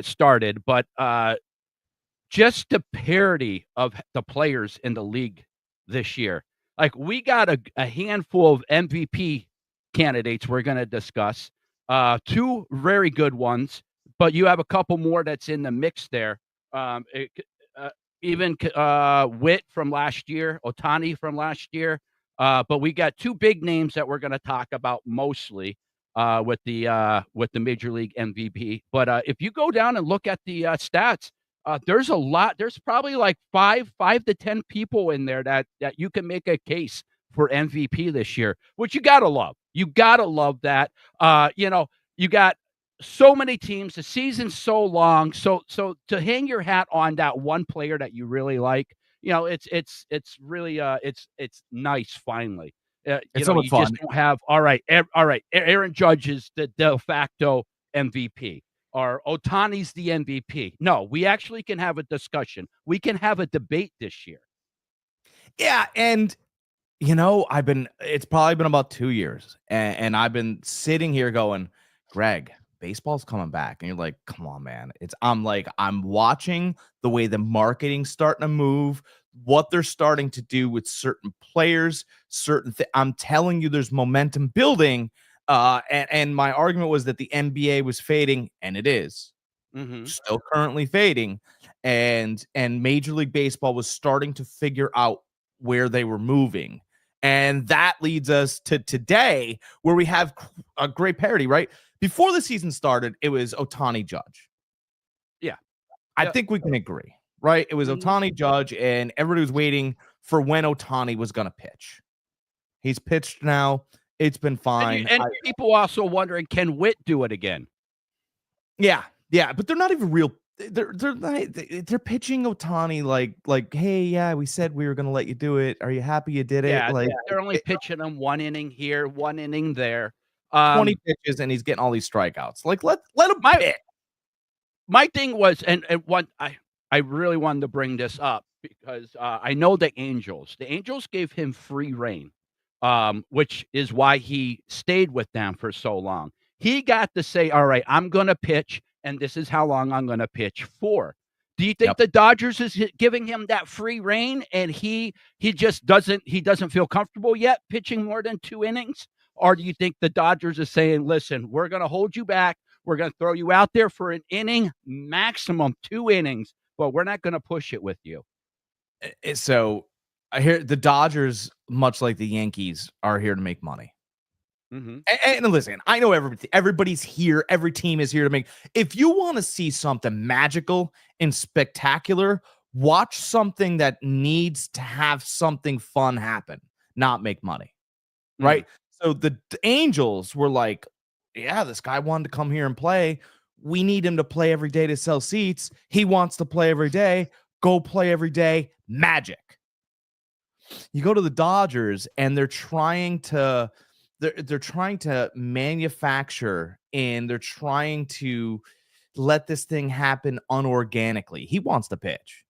started, but just the parity of the players in the league this year. Like, we got a handful of MVP candidates we're gonna discuss, 2 very good ones, but you have a couple more that's in the mix there. It c even c Witt from last year, Otani from last year, but we got 2 big names that we're gonna talk about mostly, with the Major League MVP. But, if you go down and look at the, stats, there's a lot. There's probably like 5 to 10 people in there that you can make a case for MVP this year, which you gotta love. You gotta love that. You got so many teams. The season's so long. So to hang your hat on that one player that you really like, it's really it's nice finally. It's so much You just fun. don't have all right. Aaron Judge is the de facto MVP or Otani's the MVP. No, we actually can have a discussion. We can have a debate this year. Yeah, and it's probably been about 2 years, and I've been sitting here going, "Greg, baseball's coming back." And you're like, "Come on, man." I'm watching the way the marketing's starting to move, what they're starting to do with certain players, I'm telling you there's momentum building, and my argument was that the NBA was fading, and it is. Mhm. Still currently fading, and Major League Baseball was starting to figure out where they were moving. And that leads us to today, where we have a great parity, right? Before the season started, it was Otani Judge. Yeah. I Yeah. think we can agree, right? It was Mhm. Otani Judge, and everybody was waiting for when Otani was going to pitch. He's pitched now. It's been fine. And people also wondering, can Witt do it again? Yeah, yeah, but they're not even real. They're pitching Otani like, hey, yeah, we said we were gonna let you do it. Are you happy you did it? Yeah, Like they're only pitching him 1 inning here, 1 inning there. 20 Um, pitches and he's getting all these strikeouts. Like let him my pitch. my thing was, and one I really wanted to bring this up because I know the Angels gave him free reign, which is why he stayed with them for so long. He got to say, "All right, I'm going to pitch, and this is how long I'm going to pitch for." Do you think Yep. the Dodgers is giving him that free reign, and he just doesn't feel comfortable yet pitching more than 2 innings? Or do you think the Dodgers is saying, "Listen, we're going to hold you back. We're going to throw you out there for an inning, maximum 2 innings, but we're not going to push it with you." So I hear the Dodgers, much like the Yankees, are here to make money. Mhm. And listen, I know everybody's here. Every team is here to make. If you want to see something magical and spectacular, watch something that needs to have something fun happen, not make money. Mm. Right? So the Angels were like, yeah, this guy wanted to come here and play. We need him to play every day to sell seats. He wants to play every day. Go play every day. Magic. You go to the Dodgers and they're trying to manufacture and they're trying to let this thing happen unorganically. He wants to pitch.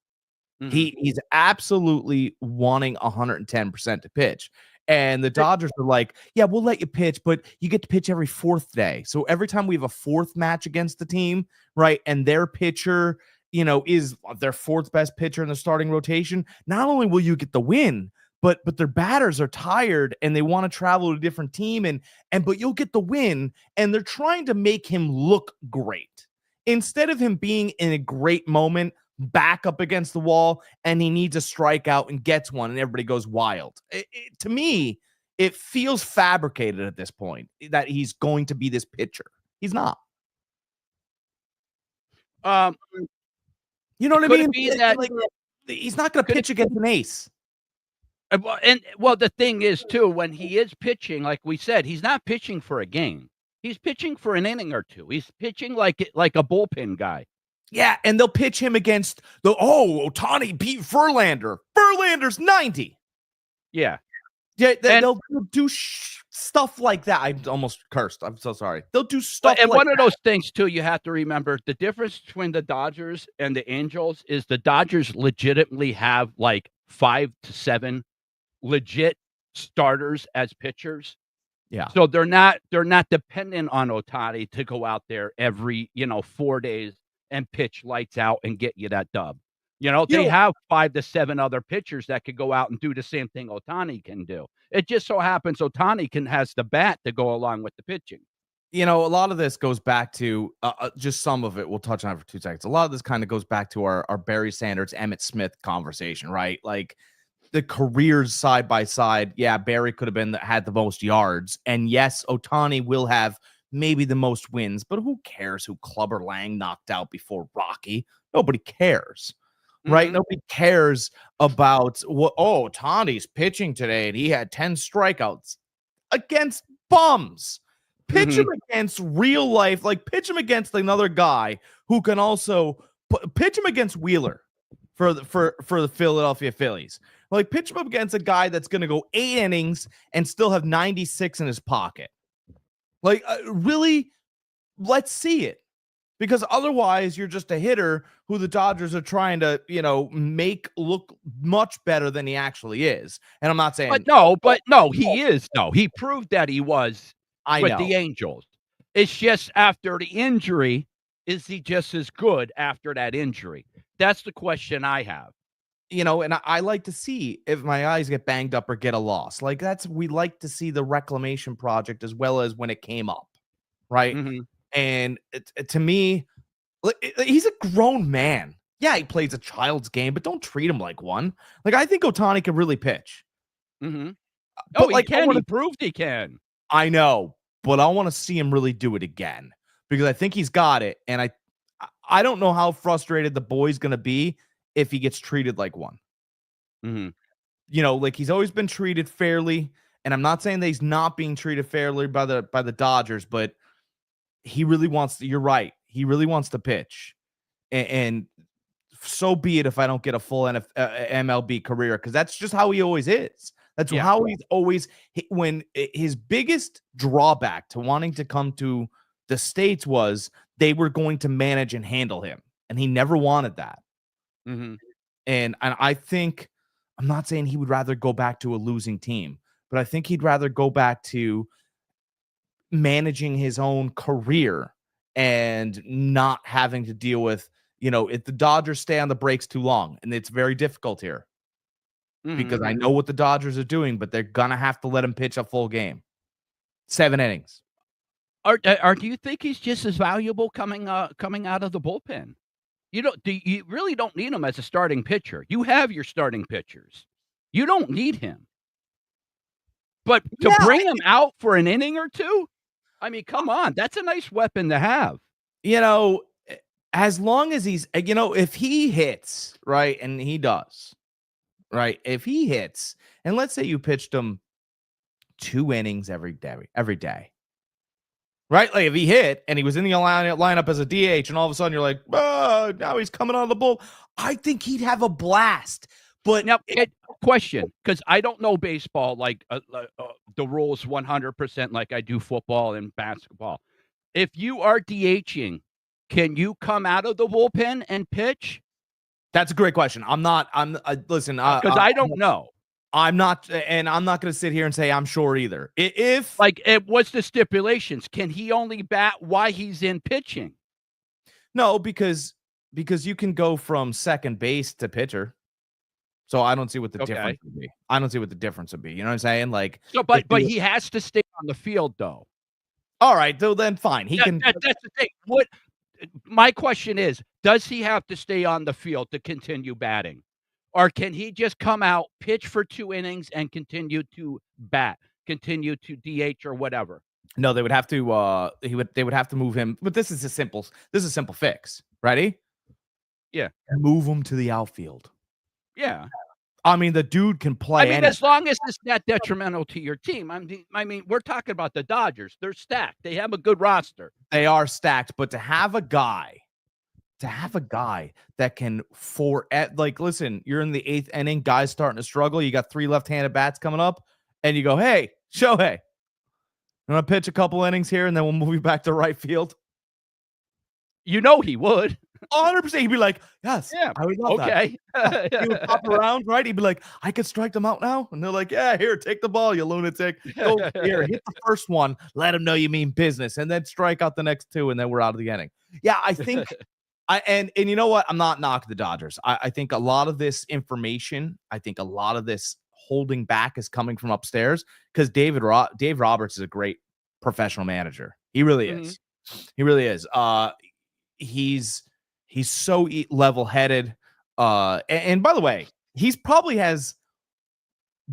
Mhm. He's absolutely wanting 110% to pitch. And the Dodgers are like, yeah, we'll let you pitch, but you get to pitch every fourth day. So every time we have a fourth match against the team, right, and their pitcher, is their fourth best pitcher in the starting rotation, not only will you get the win, but their batters are tired and they want to travel to a different team but you'll get the win, and they're trying to make him look great. Instead of him being in a great moment, back up against the wall, and he needs a strikeout and gets one, and everybody goes wild. To me, it feels fabricated at this point that he's going to be this pitcher. He's not. Um, You know what I could it mean? be that Like, he's not going to could it pitch against an ace. well, the thing is too, when he is pitching, like we said, he's not pitching for a game. He's pitching for an inning or 2. He's pitching like a bullpen guy. Yeah, and they'll pitch him against Otani beat Verlander. Verlander's 90. Yeah. Yeah, And they'll do stuff like that. I almost cursed. I'm so sorry. They'll do stuff and like one of that. those things too, you have to remember the difference between the Dodgers and the Angels is the Dodgers legitimately have like 5 to 7 legit starters as pitchers. Yeah. So they're not dependent on Otani to go out there every, 4 days and pitch lights out and get you that dub. You know, You they know, have 5 to 7 other pitchers that could go out and do the same thing Ohtani can do. It just so happens Ohtani has the bat to go along with the pitching. a lot of this goes back to just some of it. We'll touch on it for 2 seconds. A lot of this kind of goes back to our Barry Sanders, Emmett Smith conversation, right? Like the careers side by side. Yeah, Barry could have had the most yards, and yes, Ohtani will have maybe the most wins, but who cares who Clubber Lang knocked out before Rocky? Nobody cares, right? Mhm. Nobody cares about what. Oh, Ohtani's pitching today, and he had 10 strikeouts against bums. Pitch him Mhm. against real life, like pitch him against another guy who can also pitch him against Wheeler for the Philadelphia Phillies. Like pitch him up against a guy that's going to go 8 innings and still have 96 in his pocket. Like really, let's see it. Because otherwise, you're just a hitter who the Dodgers are trying to, make look much better than he actually is. And I'm not saying, But no, he is though. He proved that he was I with know, the Angels. It's just after the injury, is he just as good after that injury? That's the question I have. and I like to see if my eyes get banged up or get a loss. Like we like to see the reclamation project as well as when it came up, right? Mhm. And to me, he's a grown man. Yeah, he plays a child's game, but don't treat him like one. Like I think Ohtani can really pitch, Mhm. Oh, but he like can. He proved he can. I know, but I want to see him really do it again because I think he's got it, and I don't know how frustrated the boy's gonna be if he gets treated like one. Mhm. Like he's always been treated fairly, and I'm not saying that he's not being treated fairly by the Dodgers, but he really wants to. You're right. He really wants to pitch, and so be it if I don't get a full MLB career because that's just how he always is. That's Yeah. how he's always when his biggest drawback to wanting to come to the States was they were going to manage and handle him, and he never wanted that. Mhm. And I think I'm not saying he would rather go back to a losing team, but I think he'd rather go back to managing his own career and not having to deal with, if the Dodgers stay on the brakes too long, and it's very difficult here because Mhm. I know what the Dodgers are doing, but they're gonna have to let him pitch a full game, 7 innings. Or do you think he's just as valuable coming out of the bullpen? You really don't need him as a starting pitcher. You have your starting pitchers. You don't need him. But to Yeah, bring him out for an inning or 2? I mean, come on, that's a nice weapon to have. you know, as long as he's, if he hits right, and he does right, if he hits, and let's say you pitched him 2 innings every day. Right? Like if he hit and he was in the lineup as a DH and all of a sudden you're like, oh, now he's coming on the bull. I think he'd have a blast. But Now, question, because I don't know baseball like, the rules 100% like I do football and basketball. If you are DHing, can you come out of the bullpen and pitch? that's a great question. Listen, Because I don't know. I'm not, and I'm not going to sit here and say I'm sure either. If Like, what's the stipulations? Can he only bat while he's in pitching? no, because you can go from second base to pitcher. So I don't see what the Okay. difference would be. I don't see what the difference would be. You know what I'm saying? Like, So, if but he has to stay on the field, though. all right, so then fine. He can. That's the thing. My question is, does he have to stay on the field to continue batting? Or can he just come out, pitch for 2 innings, and continue to bat, continue to DH or whatever? No, they would have to. They would have to move him. But this is a simple fix. Ready? Yeah. Move him to the outfield. Yeah. I mean, the dude can play. I mean, as long as it's not detrimental to your team. I mean, we're talking about the Dodgers. They're stacked. They have a good roster. They are stacked, but to have a guy that can listen, you're in the 8th inning, guys starting to struggle. You got 3 left-handed bats coming up, and you go, hey, Shohei, you want to pitch a couple innings here, and then we'll move you back to right field? You know he would. 100%. He'd be like, yes, Yeah. I would love that. Okay. He would pop around, right? He'd be like, I could strike them out now. And they're like, yeah, here, take the ball, you lunatic. Go here, hit the first one, let him know you mean business, and then strike out the next 2, and then we're out of the inning. Yeah, And you know what? I'm not knocking the Dodgers. I think a lot of this information, I think a lot of this holding back is coming from upstairs because Dave Roberts is a great professional manager. He really Mhm. is. He really is. He's so level-headed. And by the way, he's probably has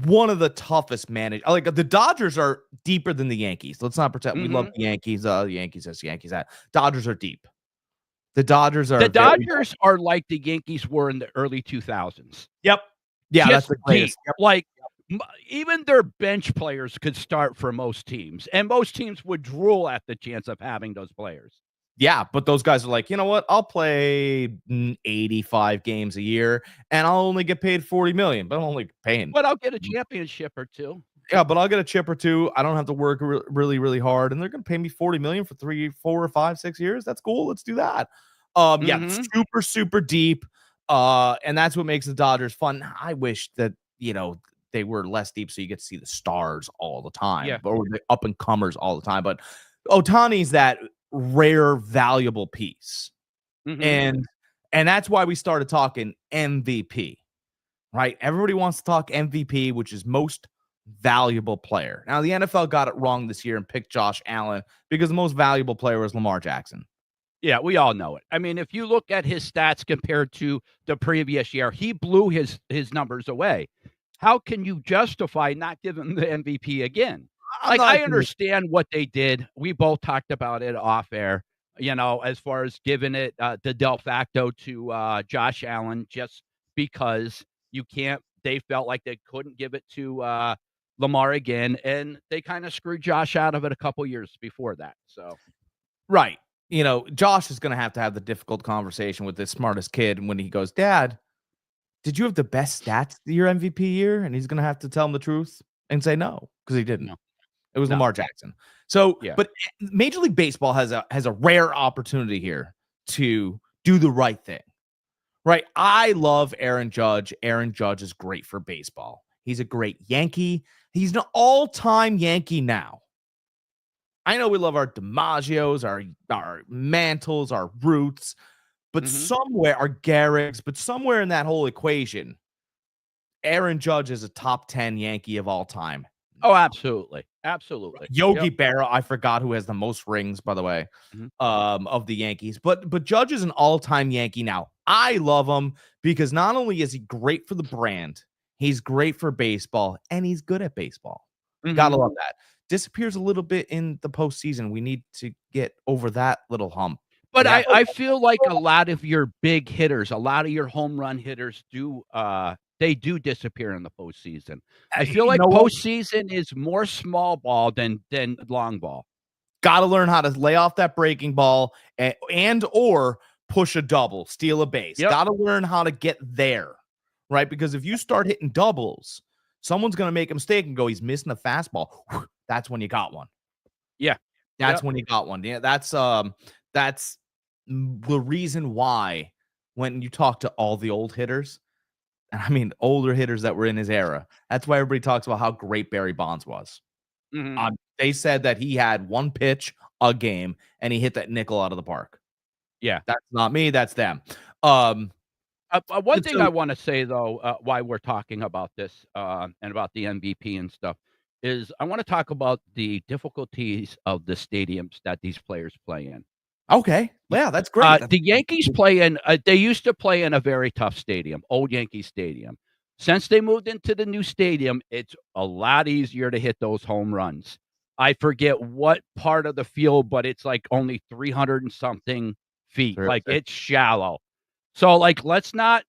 one of the toughest manage. Like the Dodgers are deeper than the Yankees. Let's not pretend we love Mhm. the Yankees. The Yankees this, Yankees that. Dodgers are deep. The Dodgers The are very. Dodgers are like the Yankees were in the early 2000s. Yep. Yeah, that's Just the deep. greatest. Yep. Like, even their bench players could start for most teams, and most teams would drool at the chance of having those players. Yeah, but those guys are like, you know what? I'll play 85 games a year, and I'll only get paid 40 million, but I'm only paying. But I'll get a championship or two. Yeah, but I'll get a chip or two. I don't have to work really, really hard, and they're going to pay me 40 million for 3, 4, 5, 6 years. That's cool. Let's do that. Yeah, Mhm. super, super deep. And that's what makes the Dodgers fun. I wish that they were less deep, so you get to see the stars all the time, Yeah. or the up and comers all the time. But Otani's that rare, valuable piece, Mhm. and that's why we started talking MVP. Right? Everybody wants to talk MVP, which is most valuable player. Now, the NFL got it wrong this year and picked Josh Allen because the most valuable player was Lamar Jackson. Yeah, we all know it. I mean, if you look at his stats compared to the previous year, he blew his numbers away. How can you justify not giving him the MVP again? I'm Like, not I understand what they did. We both talked about it off air, as far as giving it the de facto to Josh Allen just because you can't they felt like they couldn't give it to Lamar again, and they kind of screwed Josh out of it a couple years before that. So, right. Josh is going to have the difficult conversation with this smartest kid when he goes, Dad, did you have the best stats your MVP year? And he's going to have to tell him the truth and say no, because he didn't. no. It was No. Lamar Jackson. So, Yeah. but Major League Baseball has a rare opportunity here to do the right thing. Right. I love Aaron Judge. Aaron Judge is great for baseball. He's a great Yankee. He's an all-time Yankee now. I know we love our DiMaggios, our Mantles, our Roots, but Mhm. somewhere our Garricks, but somewhere in that whole equation, Aaron Judge is a top 10 Yankee of all time. Oh, absolutely. Absolutely. Yogi Yep. Berra, I forgot who has the most rings, by the way, Mhm. of the Yankees. But Judge is an all-time Yankee now. I love him because not only is he great for the brand, he's great for baseball, and he's good at baseball. Gotta Mhm. love that. Disappears a little bit in the postseason. We need to get over that little hump. But We have I feel like a lot of your big hitters, a lot of your home run hitters they do disappear in the postseason. I feel you like know what? postseason is more small ball than long ball. Gotta learn how to lay off that breaking ball and or push a double, steal a base. Yep. Gotta learn how to get there, right? Because if you start hitting doubles, someone's gonna make a mistake and go, he's missing a fastball. That's when you got one. Yeah. That's Yep. when you got one. Yeah, that's the reason why when you talk to all the old hitters, and I mean older hitters that were in his era, that's why everybody talks about how great Barry Bonds was. Mhm. They said that he had one pitch a game and he hit that nickel out of the park. Yeah. That's not me, that's them. Um, One thing so I wanna say, though, why we're talking about this, and about the MVP and stuff, is I wanna talk about the difficulties of the stadiums that these players play in. okay, yeah, that's great. The Yankees play in they used to play in a very tough stadium, old Yankee Stadium. Since they moved into the new stadium, it's a lot easier to hit those home runs. I forget what part of the field, but it's, like, only 300 and something feet, like, Terrific. it's shallow. So, like, let's not,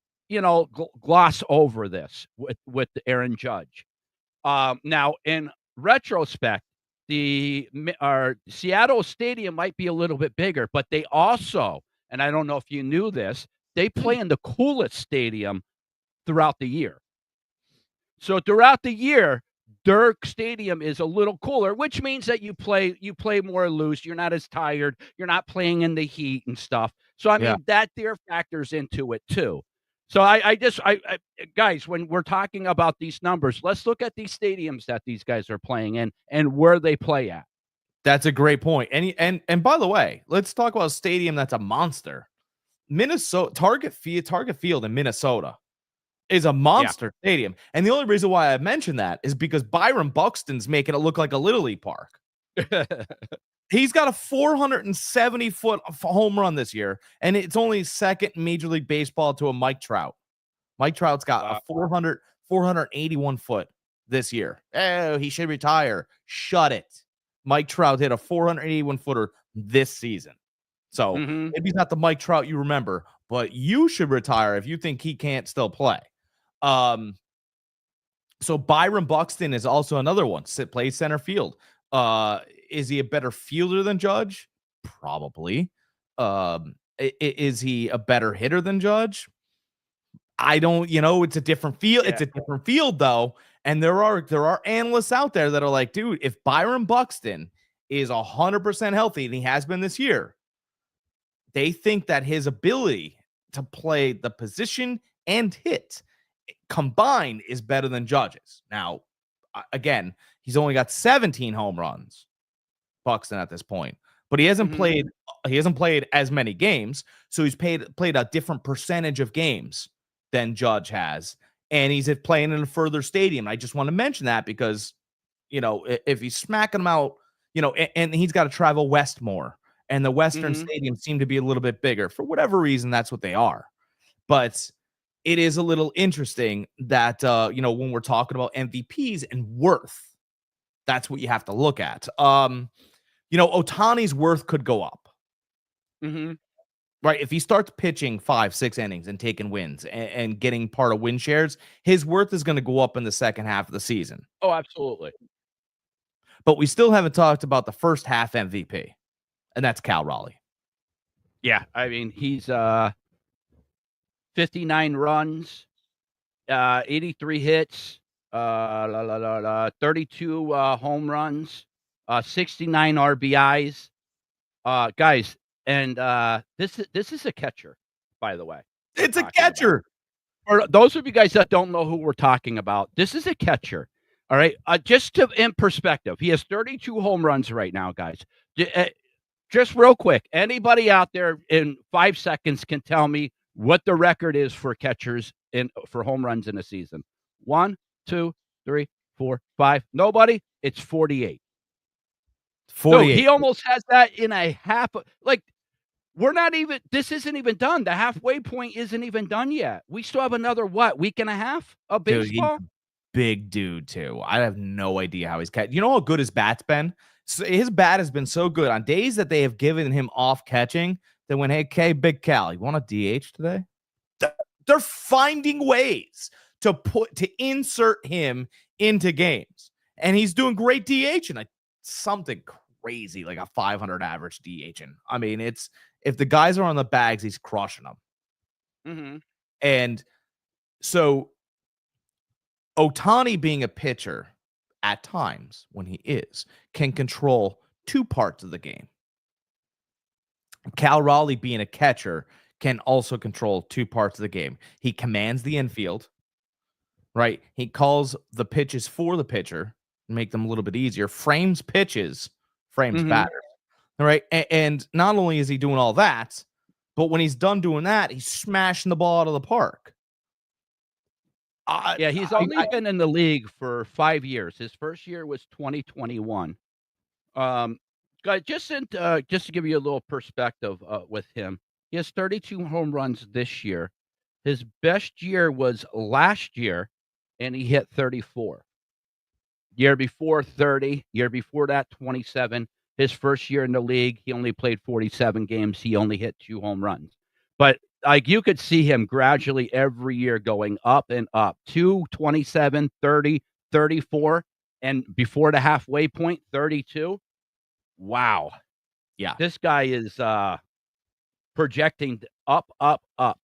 gloss over this with Aaron Judge. Now in retrospect, Seattle Stadium might be a little bit bigger, but they also, and I don't know if you knew this, they play in the coolest stadium throughout the year. So throughout the year, their stadium is a little cooler, which means that you play more loose. You're not as tired. You're not playing in the heat and stuff. So I Yeah. mean that there factors into it too. So I guys, when we're talking about these numbers, let's look at these stadiums that these guys are playing in and where they play at. That's a great point. And by the way, let's talk about a stadium that's a monster. Minnesota Target Field in Minnesota is a Yeah. monster stadium. And the only reason why I mentioned that is because Byron Buxton's making it look like a Little League park. He's got a 470-foot home run this year, and it's only second in Major League Baseball to a Mike Trout. Mike Trout's got a 481 foot this year. Oh, he should retire. Shut it. Mike Trout hit a 481 footer this season. So maybe he's not the Mike Trout you remember, but you should retire if you think he can't still play. So Byron Buxton is also another one. Plays center field. Is he a better fielder than Judge? Probably. Is he a better hitter than Judge? I don't, it's a different field. Yeah. It's a different field though. And there are analysts out there that are like, dude, if Byron Buxton is 100% healthy, and he has been this year, they think that his ability to play the position and hit combined is better than Judge's. Now, again, he's only got 17 home runs, Buxton, at this point, but he hasn't played as many games, so he's played a different percentage of games than Judge has, and he's playing in a further stadium. I just want to mention that because, if he's smacking them out, and he's got to travel west more, and the Western stadiums seem to be a little bit bigger. For whatever reason, that's what they are. But it is a little interesting that, when we're talking about MVPs and worth, that's what you have to look at. Ohtani's worth could go up. Right? If he starts pitching 5-6 innings and taking wins and getting part of win shares, his worth is going to go up in the second half of the season. Oh, absolutely. But we still haven't talked about the first half MVP, and that's Cal Raleigh. Yeah, I mean, he's 59 runs, 83 hits, 32 home runs, 69 RBIs. Guys, and this is a catcher, by the way. It's a catcher. For those of you guys that don't know who we're talking about, this is a catcher. All right. Just in perspective, he has 32 home runs right now, guys. Just real quick, anybody out there in 5 seconds can tell me what the record is for catchers for home runs in a season. 1, 2, 3, 4, 5. Nobody. It's 48. 48. No, he almost has that in a half. Like, this isn't even done. The halfway point isn't even done yet. We still have another, week and a half of baseball? Dude, big dude, too. I have no idea how he's catching. You know how good his bat's been? So his bat has been so good. On days that they have given him off catching, they went, hey, Big Cal, you want a DH today? They're finding ways to insert him into games. And he's doing great DH and something crazy, like a 500 average DHing. I mean, if the guys are on the bags, he's crushing them. And so Ohtani being a pitcher at times when he can control 2 parts of the game. Cal Raleigh being a catcher can also control 2 parts of the game. He commands the infield, right? He calls the pitches for the pitcher, make them a little bit easier, frames pitches, frames batters. All right. And not only is he doing all that, but when he's done doing that, he's smashing the ball out of the park. Yeah, he's only been in the league for 5 years. His first year was 2021. Just to give you a little perspective with him, he has 32 home runs this year. His best year was last year, and he hit 34. Year before 30, year before that 27. His first year in the league, he only played 47 games. He only hit 2 home runs. But you could see him gradually every year going up and up. 2, 27, 30, 34, and before the halfway point, 32. Wow. Yeah. This guy is projecting up, up, up.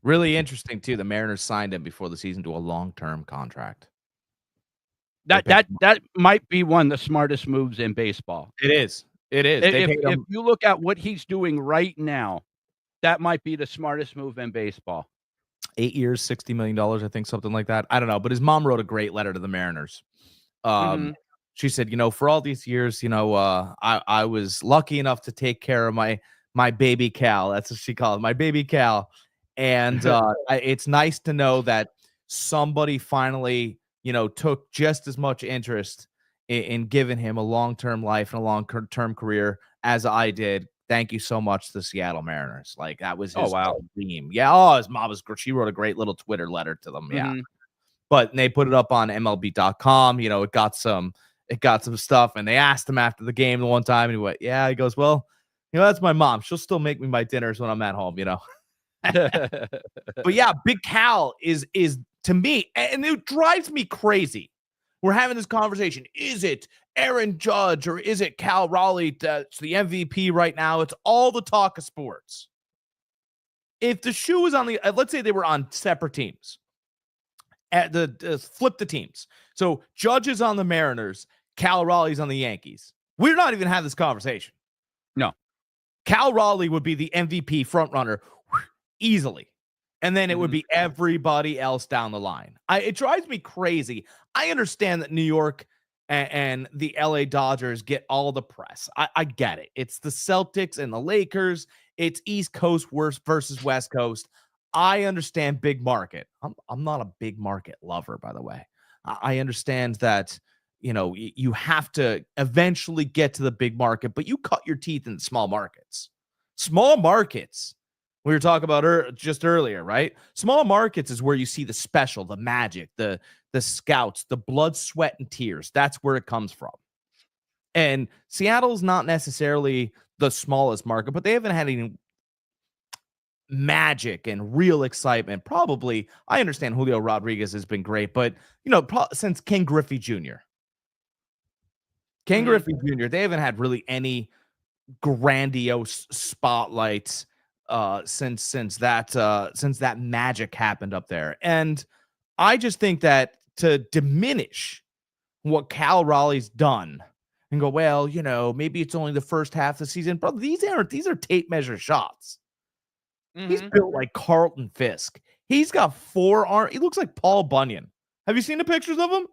Really interesting, too. The Mariners signed him before the season to a long-term contract. That might be one of the smartest moves in baseball. It is. If you look at what he's doing right now, that might be the smartest move in baseball. 8 years, $60 million, I think, something like that. I don't know. But his mom wrote a great letter to the Mariners. She said, for all these years, I was lucky enough to take care of my my baby Cal. That's what she called it, my baby Cal. And it's nice to know that somebody finally, took just as much interest in giving him a long-term life and a long-term career as I did. Thank you so much to the Seattle Mariners. Like, that was his dream. Yeah. Oh, his mom she wrote a great little Twitter letter to them. Yeah. But they put it up on MLB.com. It got some stuff, and they asked him after the game the one time, and he went, yeah. He goes, well, that's my mom. She'll still make me my dinners when I'm at home, But yeah, Big Cal is to me, and it drives me crazy. We're having this conversation. Is it Aaron Judge or is it Cal Raleigh that's the MVP right now? It's all the talk of sports. If the shoe was on the, let's say they were on separate teams, at flip the teams. So Judge is on the Mariners, Cal Raleigh's on the Yankees. We're not even having this conversation. No. Cal Raleigh would be the MVP frontrunner easily. And then it would be everybody else down the line. It drives me crazy. I understand that New York and the LA Dodgers get all the press. I get it. It's the Celtics and the Lakers. It's East Coast versus West Coast. I understand big market. I'm not a big market lover, by the way. I understand that, you have to eventually get to the big market, but you cut your teeth in small markets. Small markets. We were talking about just earlier, right? Small markets is where you see the special, the magic, the scouts, the blood, sweat, and tears. That's where it comes from. And Seattle's not necessarily the smallest market, but they haven't had any magic and real excitement. Probably, I understand Julio Rodriguez has been great, but, since Ken Griffey Jr. Griffey Jr., they haven't had really any grandiose spotlights since that magic happened up there. And I just think that to diminish what Cal Raleigh's done and go, well, maybe it's only the first half of the season, bro. These are tape measure shots. He's built like Carlton Fisk. He's got 4 arms. He looks like Paul Bunyan. Have you seen the pictures of him?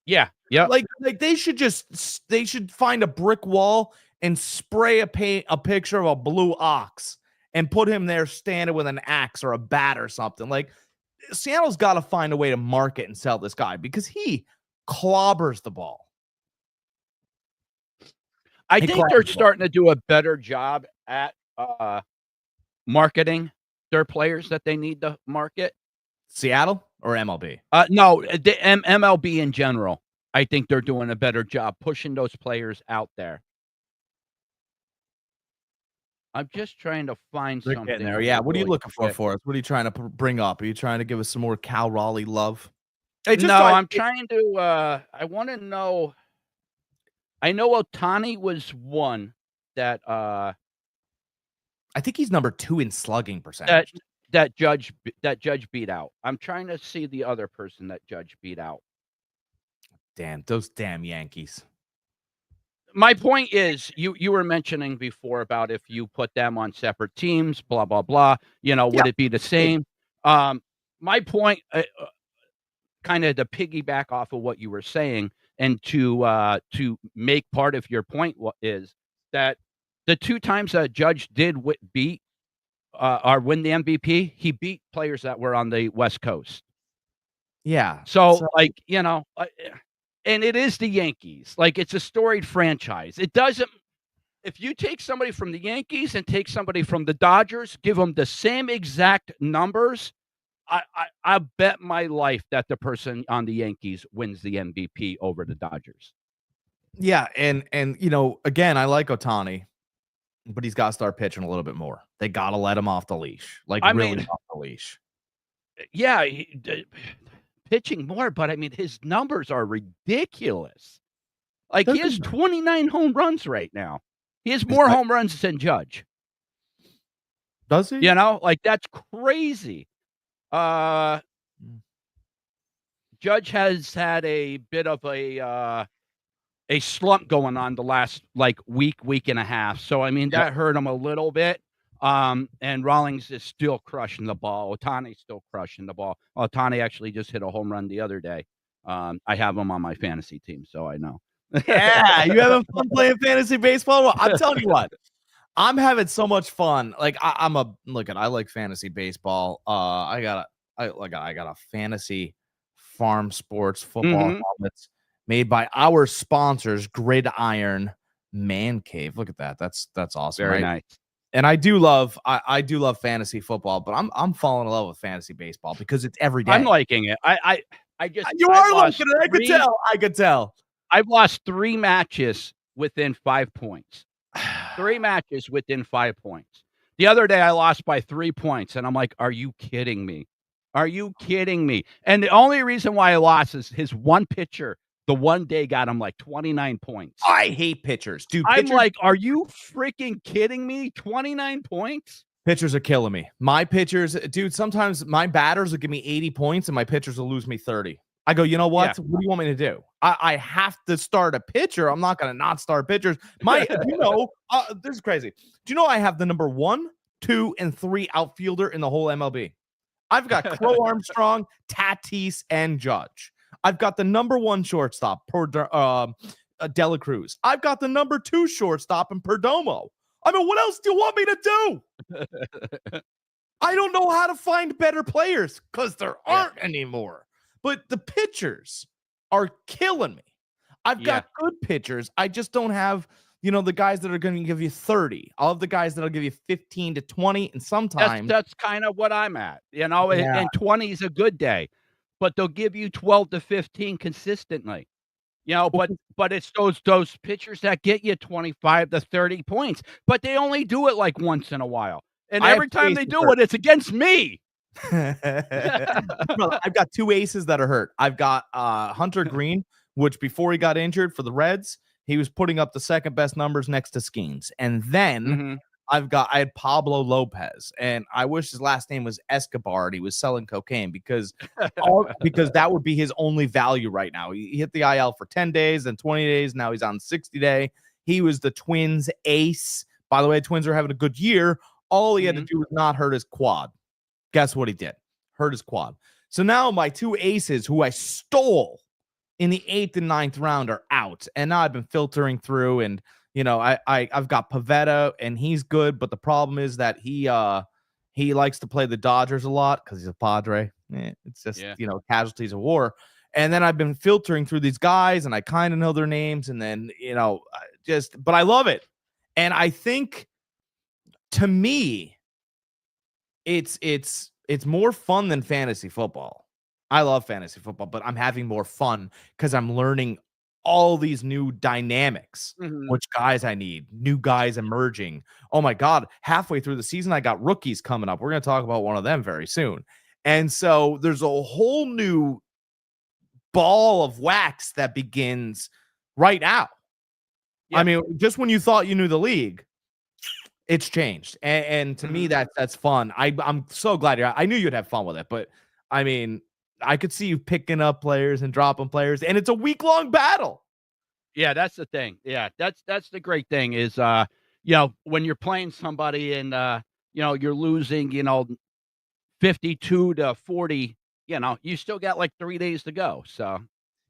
Yeah. Yeah. Like they should find a brick wall and spray a picture of a blue ox and put him there standing with an axe or a bat or something. Like, Seattle's got to find a way to market and sell this guy because he clobbers the ball. I think they're starting to do a better job at marketing their players that they need to market. Seattle or MLB? No, the MLB in general. I think they're doing a better job pushing those players out there. I'm just trying to find something there. Yeah, what are you looking for us? What are you trying to bring up? Are you trying to give us some more Cal Raleigh love? I'm trying to. I want to know. I know Ohtani was one that. I think he's number 2 in slugging percentage. That Judge beat out. I'm trying to see the other person that Judge beat out. Damn, those damn Yankees. My point is, you were mentioning before about if you put them on separate teams, blah, blah, blah, would it be the same? My point, kind of to piggyback off of what you were saying and to make part of your point is that the 2 times that Judge did beat or win the MVP, he beat players that were on the West Coast. Yeah. So like, and it is the Yankees. Like, it's a storied franchise. It doesn't. If you take somebody from the Yankees and take somebody from the Dodgers, give them the same exact numbers, I bet my life that the person on the Yankees wins the MVP over the Dodgers. Yeah, and again, I like Ohtani, but he's got to start pitching a little bit more. They got to let him off the leash, off the leash. Yeah. Pitching more, but I mean, his numbers are ridiculous. Like, he has 29 home runs right now. He has more home runs than Judge. Does he? Like, that's crazy. Judge has had a bit of a slump going on the last week and a half. So I mean, that hurt him a little bit. And Rawlings is still crushing the ball. Ohtani's still crushing the ball. Ohtani actually just hit a home run the other day. I have him on my fantasy team, so I know. Yeah, you having fun playing fantasy baseball? Well, I'm telling you what, I'm having so much fun. Like I like fantasy baseball. I got a fantasy farm sports football Mhm. helmets made by our sponsors, Gridiron Man Cave. Look at that. That's awesome, Very right? nice. And I do love fantasy football, but I'm falling in love with fantasy baseball because it's every I'm day. liking it. I just You I've are liking lost it. I could 3 tell. I could tell. I've lost 3 matches within 5 points. 3 matches within 5 points. The other day, I lost by 3 points, and I'm like, "Are you kidding me? Are you kidding me?" And the only reason why I lost is his one pitcher, the one day got him, like, 29 points. I hate pitchers, dude. I'm like, "Are you freaking kidding me? 29 points?" Pitchers are killing me. My pitchers, dude, sometimes my batters will give me 80 points and my pitchers will lose me 30. I go, you know Yeah. what? What do you want me to do? I have to start a pitcher. I'm not going to not start pitchers. This is crazy. Do you know I have the number 1, 2, and 3 outfielder in the whole MLB? I've got Crow Armstrong, Tatis, and Judge. I've got the number 1 shortstop, Dela Cruz. I've got the number 2 shortstop in Perdomo. I mean, what else do you want me to do? I don't know how to find better players because there aren't anymore. But the pitchers are killing me. I've got good pitchers. I just don't have, the guys that are going to give you 30. I'll have the guys that'll give you 15 to 20, and sometimes That's kinda what I'm at, and 20 is a good day, but they'll give you 12 to 15 consistently. But it's those pitchers that get you 25 to 30 points, but they only do it, like, once in a while, and I have every 2 time aces they do hurt. it, it's against me. Brother, I've got 2 aces that are hurt. I've got Hunter Green, which before he got injured for the Reds, he was putting up the second best numbers next to Skeens. And then Mhm. I had Pablo Lopez, and I wish his last name was Escobar and he was selling cocaine because that would be his only value right now. He hit the IL for 10 days, then 20 days. Now he's on 60 day. He was the Twins ace. By the way, Twins are having a good year. All he had to Mhm. do was not hurt his quad. Guess what he did? Hurt his quad. So now my 2 aces who I stole in the 8th and 9th round are out. And now I've been filtering through, and I've got Pavetta, and he's good, but the problem is that he likes to play the Dodgers a lot because he's a Padre. It's just casualties of war. And then I've been filtering through these guys, and I kind of know their names, and then but I love it. And I think, to me, it's more fun than fantasy football. I love fantasy football, but I'm having more fun because I'm learning all these new dynamics, Mhm. which guys I need, new guys emerging. Oh my God, halfway through the season, I got rookies coming up. We're going to talk about one of them very soon. And so there's a whole new ball of wax that begins right now. I Yep. mean, just when you thought you knew the league, it's changed. And to me, Mhm. that's fun. I'm so glad I knew you'd have fun with it, but I mean, I could see you picking up players and dropping players, and it's a week-long battle. Yeah, that's the thing. Yeah, that's the great thing is, when you're playing somebody and, you're losing, 52 to 40, you still got, like, 3 days to go, so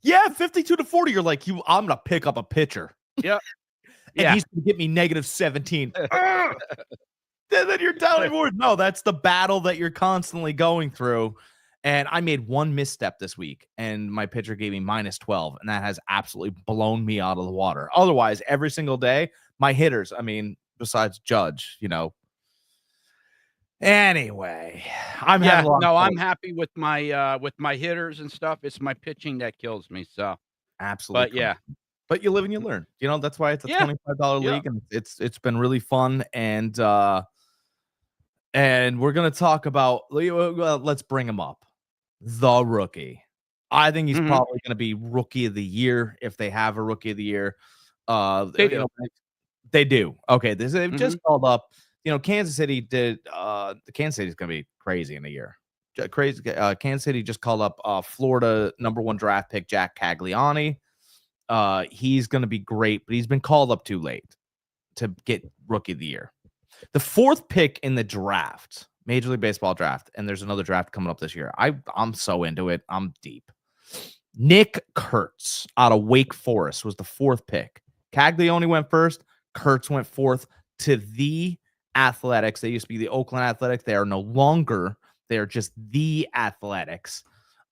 Yeah, 52 to 40. You're like, I'm gonna pick up a pitcher, yep. and Yeah. he's gonna get me negative 17. Ugh! And then you're down anymore. No, that's the battle that you're constantly going through. And I made one misstep this week, and my pitcher gave me minus 12, and that has absolutely blown me out of the water. Otherwise, every single day, my hitters, I mean, besides Judge, Anyway, I'm having Yeah, a lot of no, fun. I'm happy with my hitters and stuff. It's my pitching that kills me, so Absolutely but correct. yeah. But you live and you learn. That's why it's a Yeah. $25 Yeah. league, and it's been really fun. And we're gonna talk about, well, let's bring him up. The rookie. I think he's Mhm. probably gonna be rookie of the year if they have a rookie of the year. They do. They do. Okay, they've just Mhm. called up. Kansas City did. The Kansas City is gonna be crazy in a year. Crazy. Kansas City just called up Florida #1 draft pick Jack Cagliani. He's gonna be great, but he's been called up too late to get rookie of the year. The 4th pick in the draft, Major League Baseball draft, and there's another draft coming up this year. I'm so into it. I'm deep. Nick Kurtz out of Wake Forest was the 4th pick. Caglioni went first. Kurtz went 4th. to the Athletics. They used to be the Oakland Athletics. They are no longer. They are just the Athletics.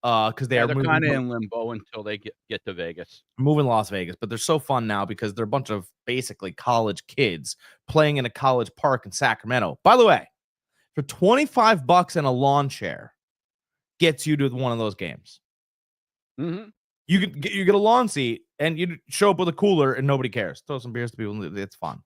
Because they are they're moving kind of in limbo until they get to Vegas. moving Las Vegas, but they're so fun now because they're a bunch of basically college kids playing in a college park in Sacramento. By the way, for $25 and a lawn chair, gets you to one of those games. Mm-hmm. You get a lawn seat and you show up with a cooler and nobody cares. Throw some beers to people. It's fun.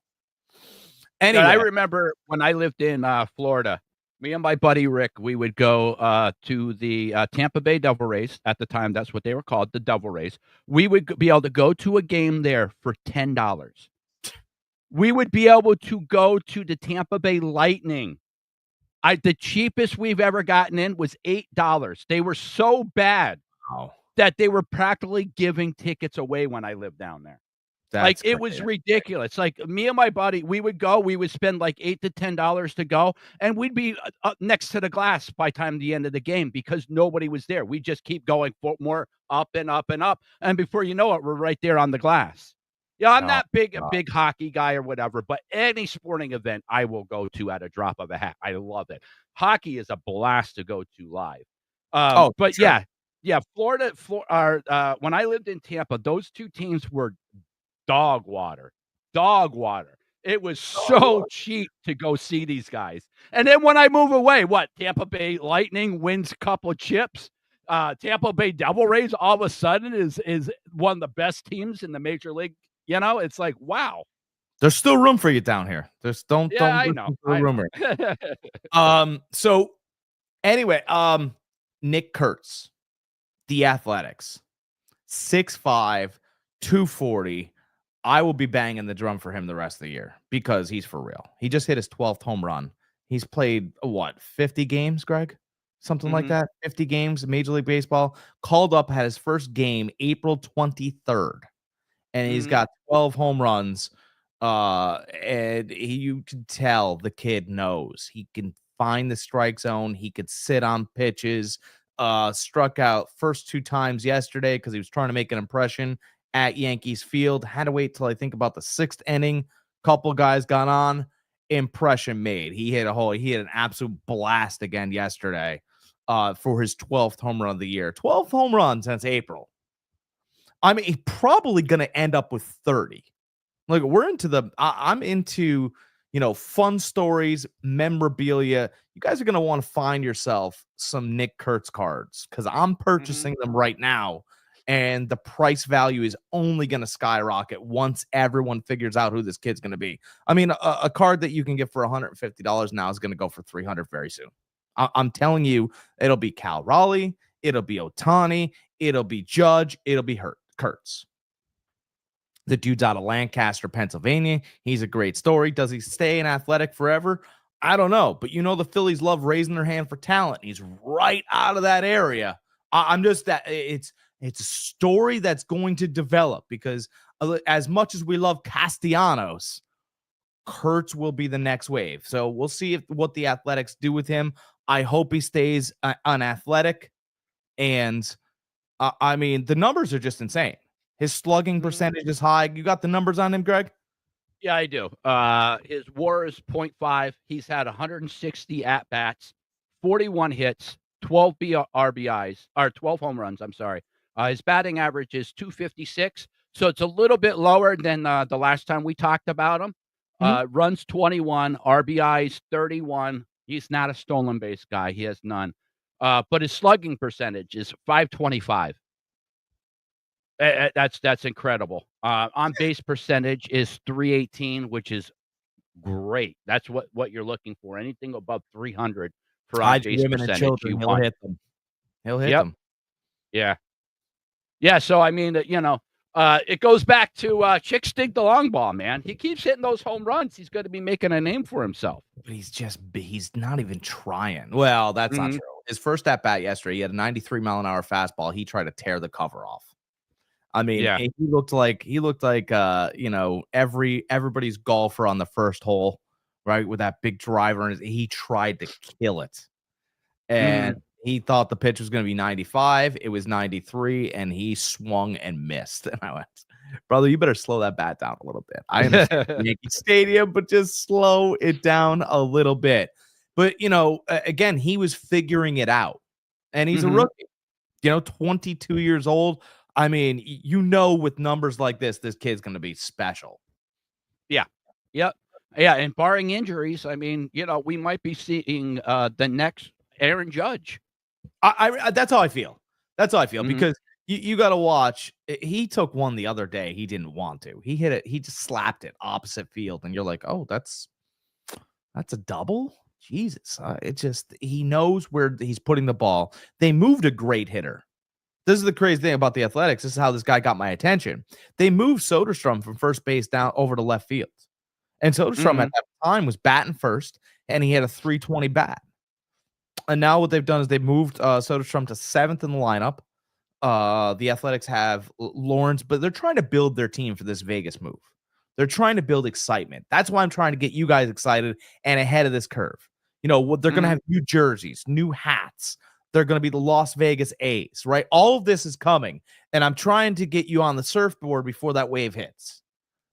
Anyway, I remember when I lived in Florida, me and my buddy Rick, we would go to the Tampa Bay Devil Rays. At the time, that's what they were called, the Devil Rays. We would be able to go to a game there for $10. We would be able to go to the Tampa Bay Lightning. The cheapest we've ever gotten in was $8. They were so bad that they were practically giving tickets away when I lived down there. It was ridiculous. Like me and my buddy, we would spend like $8 to $10 to go, and we'd be up next to the glass by time the end of the game because nobody was there. We just keep going for more up and up and up, and before you know it, we're right there on the glass. Yeah, I'm not a big hockey guy or whatever, but any sporting event I will go to at a drop of a hat. I love it. Hockey is a blast to go to live. But sure. Yeah, Florida. When I lived in Tampa, those two teams were dog water. It was so cheap to go see these guys. And then when I move away, Tampa Bay Lightning wins couple chips. Tampa Bay Devil Rays all of a sudden is one of the best teams in the major league. It's like, wow. There's still room for you down here. Don't I know. rumor. So anyway, Nick Kurtz, the Athletics, 6'5", 240. I will be banging the drum for him the rest of the year because he's for real. He just hit his 12th home run. He's played 50 games, Greg? Something like that. 50 games in Major League Baseball. Called up, had his first game April 23rd. And he's got 12 home runs. And you can tell the kid knows. He can find the strike zone. He could sit on pitches. Struck out first 2 times yesterday because he was trying to make an impression at Yankees Field. Had to wait till I think about the 6th inning. Couple guys got on. Impression made. He hit an absolute blast again yesterday for his 12th home run of the year. 12 home runs since April. I mean, he's probably going to end up with 30. Like, we're into I'm into, fun stories, memorabilia. You guys are going to want to find yourself some Nick Kurtz cards because I'm purchasing them right now. And the price value is only going to skyrocket once everyone figures out who this kid's going to be. I mean, a card that you can get for $150 now is going to go for $300 very soon. I'm telling you, it'll be Cal Raleigh, it'll be Ohtani, it'll be Judge, it'll be Kurtz. The dude's out of Lancaster, Pennsylvania. He's a great story. Does he stay an Athletic forever? I don't know. But the Phillies love raising their hand for talent. He's right out of that area. I'm just that it's a story that's going to develop because as much as we love Castellanos, Kurtz will be the next wave. So we'll see what the Athletics do with him. I hope he stays an Athletic. And I mean, the numbers are just insane. His slugging percentage is high. You got the numbers on him, Greg? Yeah, I do. His WAR is 0.5. He's had 160 at-bats, 41 hits, 12 RBIs, or 12 home runs, I'm sorry. His batting average is 256, so it's a little bit lower than the last time we talked about him. Runs 21, RBIs 31. He's not a stolen base guy. He has none. But his slugging percentage is 525. That's incredible. On base percentage is 318, which is great. That's what you're looking for. Anything above 300 for on base percentage. Children, he'll hit them. He'll hit them. Yeah. Yeah. So I mean, it goes back to Chick dig the long ball, man. He keeps hitting those home runs. He's going to be making a name for himself. But he's not even trying. Well, that's not true. His first at bat yesterday, he had a 93-mile-an-hour fastball. He tried to tear the cover off. I mean, he looked like everybody's golfer on the first hole, right? With that big driver, and he tried to kill it. And he thought the pitch was going to be 95. It was 93, and he swung and missed. And I went, brother, you better slow that bat down a little bit. I understand Yankee Stadium, but just slow it down a little bit. But, again, he was figuring it out, and he's a rookie, 22 years old. I mean, with numbers like this kid's going to be special. Yeah. Yep. Yeah, and barring injuries, I mean, we might be seeing the next Aaron Judge. I that's how I feel. That's how I feel because you got to watch. He took one the other day. He didn't want to. He hit it. He just slapped it opposite field, and you're like, oh, that's a double. Jesus, he knows where he's putting the ball. They moved a great hitter. This is the crazy thing about the Athletics. This is how this guy got my attention. They moved Soderstrom from first base down over to left field. And Soderstrom at that time was batting first, and he had a 320 bat. And now what they've done is they've moved Soderstrom to 7th in the lineup. The Athletics have Lawrence, but they're trying to build their team for this Vegas move. They're trying to build excitement. That's why I'm trying to get you guys excited and ahead of this curve. They're going to have new jerseys, new hats. They're going to be the Las Vegas A's, right? All of this is coming, and I'm trying to get you on the surfboard before that wave hits.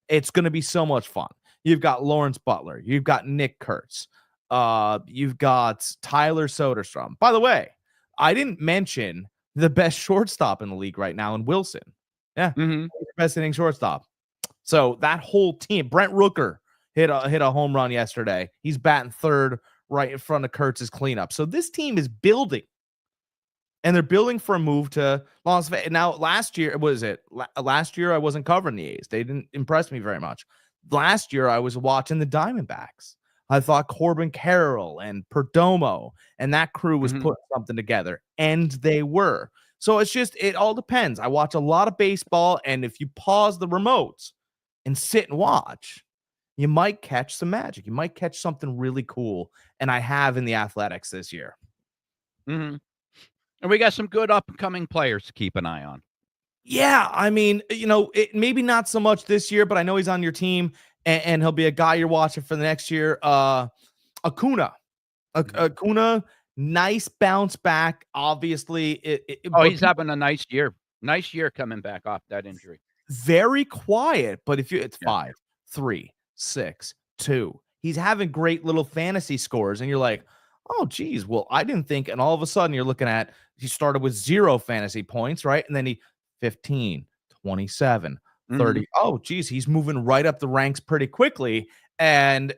It's going to be so much fun. You've got Lawrence Butler. You've got Nick Kurtz. You've got Tyler Soderstrom. By the way, I didn't mention the best shortstop in the league right now in Wilson. Yeah, best inning shortstop. So that whole team, Brent Rooker hit a home run yesterday. He's batting third right in front of Kurtz's cleanup. So this team is building, and they're building for a move to Las Vegas. Now, last year, last year I wasn't covering the A's. They didn't impress me very much. Last year, I was watching the Diamondbacks. I thought Corbin Carroll and Perdomo and that crew was putting something together, and they were. So it all depends. I watch a lot of baseball, and if you pause the remotes and sit and watch, you might catch some magic. You might catch something really cool, and I have in the Athletics this year. And we got some good up-and-coming players to keep an eye on. Yeah, I mean, it maybe not so much this year, but I know he's on your team, and he'll be a guy you're watching for the next year. Acuna, nice bounce back. Obviously, he's having a nice year. Nice year coming back off that injury. Very quiet, but it's 5, 3, 6, 2. He's having great little fantasy scores, and you're like, oh, geez, well, I didn't think. And all of a sudden, you're looking at he started with 0 fantasy points, right? And then he 15, 27, 30. Oh, geez, he's moving right up the ranks pretty quickly. And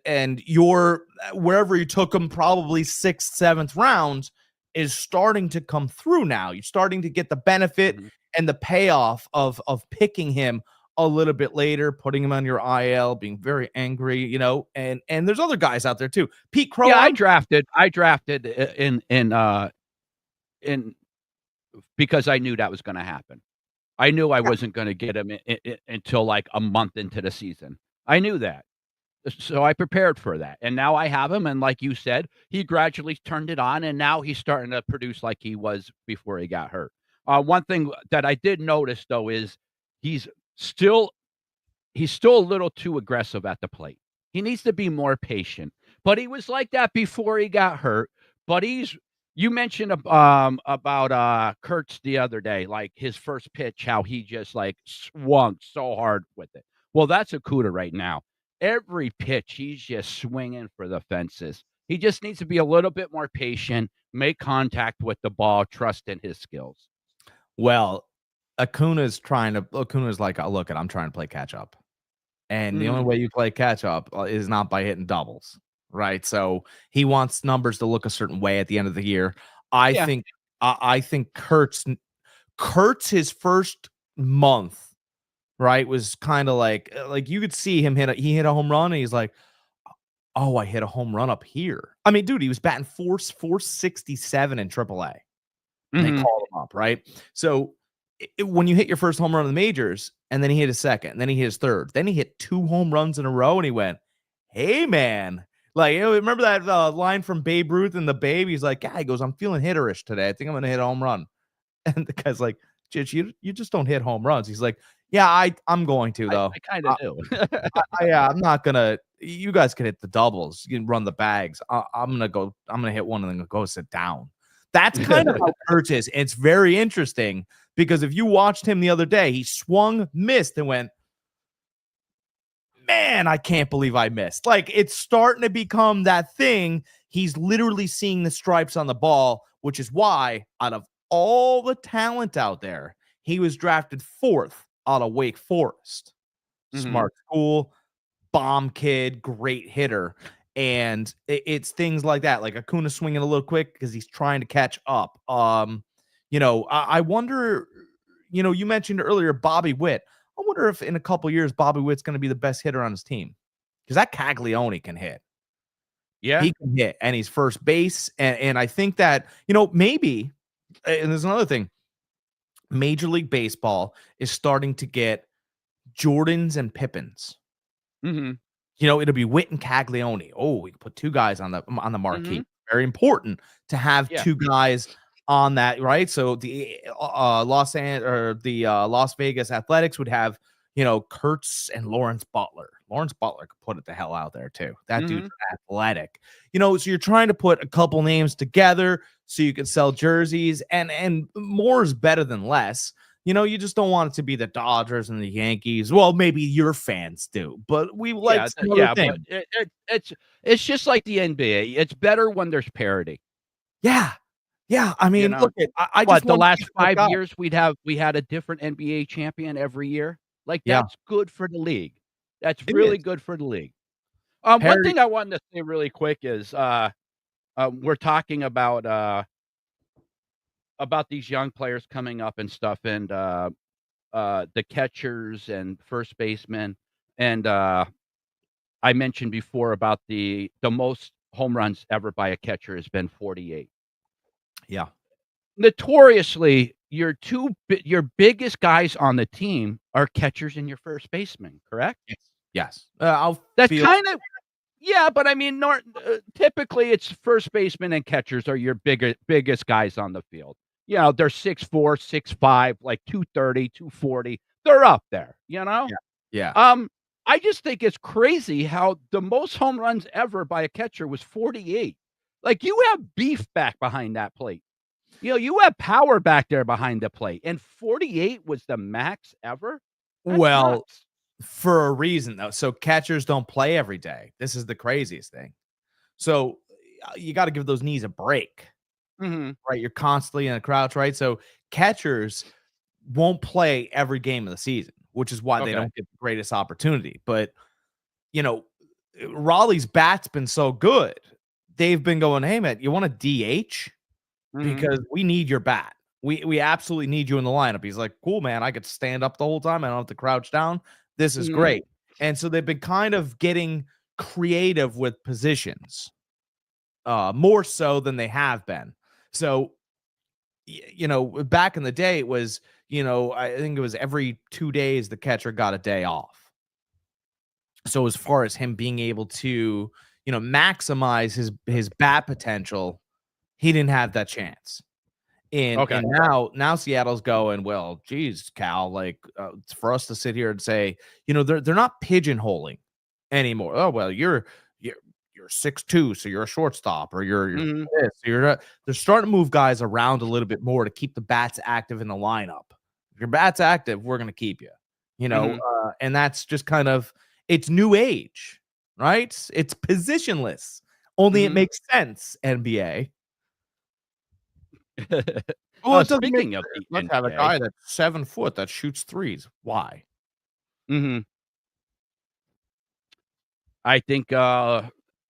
you're wherever you took him, probably 6th, 7th round, is starting to come through now. You're starting to get the benefit and the payoff of picking him a little bit later, putting him on your IL, being very angry, and there's other guys out there too. Pete Crow. Yeah, I drafted in because I knew that was going to happen. I knew I wasn't going to get him until like a month into the season. I knew that. So I prepared for that. And now I have him. And like you said, he gradually turned it on. And now he's starting to produce like he was before he got hurt. One thing that I did notice, though, is he's still a little too aggressive at the plate. He needs to be more patient. But he was like that before he got hurt. But you mentioned about Kurtz the other day, like his first pitch, how he just like swung so hard with it. Well, that's Acuna right now. Every pitch, he's just swinging for the fences. He just needs to be a little bit more patient, make contact with the ball, trust in his skills. Well, Acuna's like, oh, look, I'm trying to play catch up. And the only way you play catch up is not by hitting doubles, right? So he wants numbers to look a certain way at the end of the year. I think Kurtz, his first month, right, was kind of like you could see him he hit a home run, and he's like, oh, I hit a home run up here. I mean, dude, he was batting 467 in AAA. They called him up, right? So when you hit your first home run in the majors, and then he hit his second, and then he hit his third, then he hit 2 home runs in a row, and he went, hey, man. Like, remember that line from Babe Ruth and the Babe? He's like, yeah, he goes, I'm feeling hitterish today. I think I'm going to hit a home run. And the guy's like, Jitch, you just don't hit home runs. He's like, yeah, I'm going to, though. I kind of do. I'm not going to. You guys can hit the doubles. You can run the bags. I'm going to hit one and then go sit down. That's kind of how Kurtz is. It's very interesting because if you watched him the other day, he swung, missed, and went, man, I can't believe I missed. Like, it's starting to become that thing. He's literally seeing the stripes on the ball, which is why, out of all the talent out there, he was drafted 4th out of Wake Forest. Smart school, bomb kid, great hitter. And it's things like that, like Acuna swinging a little quick because he's trying to catch up. I wonder, you mentioned earlier Bobby Witt. I wonder if in a couple years Bobby Witt's going to be the best hitter on his team because that Caglione can hit. Yeah. He can hit, and he's first base. And I think that, maybe, and there's another thing, Major League Baseball is starting to get Jordans and Pippins. It'll be Witt and Caglione. Oh, we can put 2 guys on the marquee. Very important to have 2 guys on that, right? So the Las Vegas Athletics would have, Kurtz and Lawrence Butler. Lawrence Butler could put it the hell out there too. That dude's athletic. So you're trying to put a couple names together so you can sell jerseys, and more is better than less. You just don't want it to be the Dodgers and the Yankees. Well, maybe your fans do, but we like some other things. But it's just like the NBA. It's better when there's parity. Yeah. I mean, look, I just the last 5 years we had a different NBA champion every year. Like, that's good for the league. That's really good for the league. One thing I wanted to say really quick is we're talking about these young players coming up and stuff, and the catchers and first basemen, and I mentioned before about the most home runs ever by a catcher has been 48. Yeah. Notoriously, your biggest guys on the team are catchers and your first baseman, correct? Yes. That's kind of but I mean, typically it's first baseman and catchers are your biggest guys on the field. They're 6'4", 6'5", like 230, 240. They're up there, Yeah. I just think it's crazy how the most home runs ever by a catcher was 48. Like, you have beef back behind that plate. You have power back there behind the plate, and 48 was the max ever? That's nuts. For a reason, though. So catchers don't play every day. This is the craziest thing. So you got to give those knees a break, right? You're constantly in a crouch, right? So catchers won't play every game of the season, which is why they don't get the greatest opportunity. But, Raleigh's bat's been so good. They've been going, hey, man, you want a DH? Because we need your bat. We absolutely need you in the lineup. He's like, cool, man. I could stand up the whole time. I don't have to crouch down. This is great. And so they've been kind of getting creative with positions, more so than they have been. So, back in the day, it was, I think it was every 2 days the catcher got a day off. So as far as him being able to, maximize his bat potential, he didn't have that chance. And now Seattle's going, well, geez, Cal, like, it's for us to sit here and say, they're not pigeonholing anymore. Oh, well, you're 6'2", so you're a shortstop, or you're this. They're starting to move guys around a little bit more to keep the bats active in the lineup. If your bat's active, we're gonna keep you. And that's just kind of, it's new age, right? It's positionless. Only it makes sense, NBA. Well, speaking of the let's have a guy that's 7 foot that shoots threes. Why? I think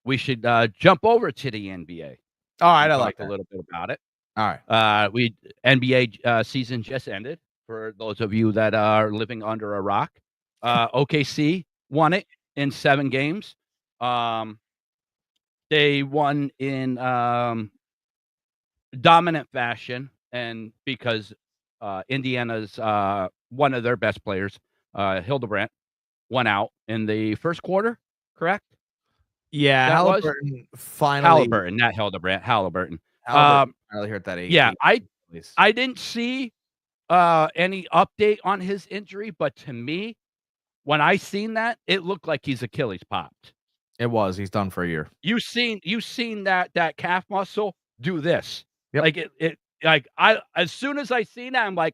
we should jump over to the NBA. All right, I like a little bit about it. All right. NBA season just ended. For those of you that are living under a rock, OKC won it in 7 games. They won in dominant fashion, and because Indiana's one of their best players, Hildebrandt, went out in the first quarter, correct? Yeah, Halliburton, not Hildebrandt, Halliburton. Finally hurt that 18. Yeah, I didn't see any update on his injury, but to me, when I seen that, it looked like his Achilles popped. It was. He's done for a year. You seen that calf muscle do this. Yep. Like I as soon as I seen that, I'm like,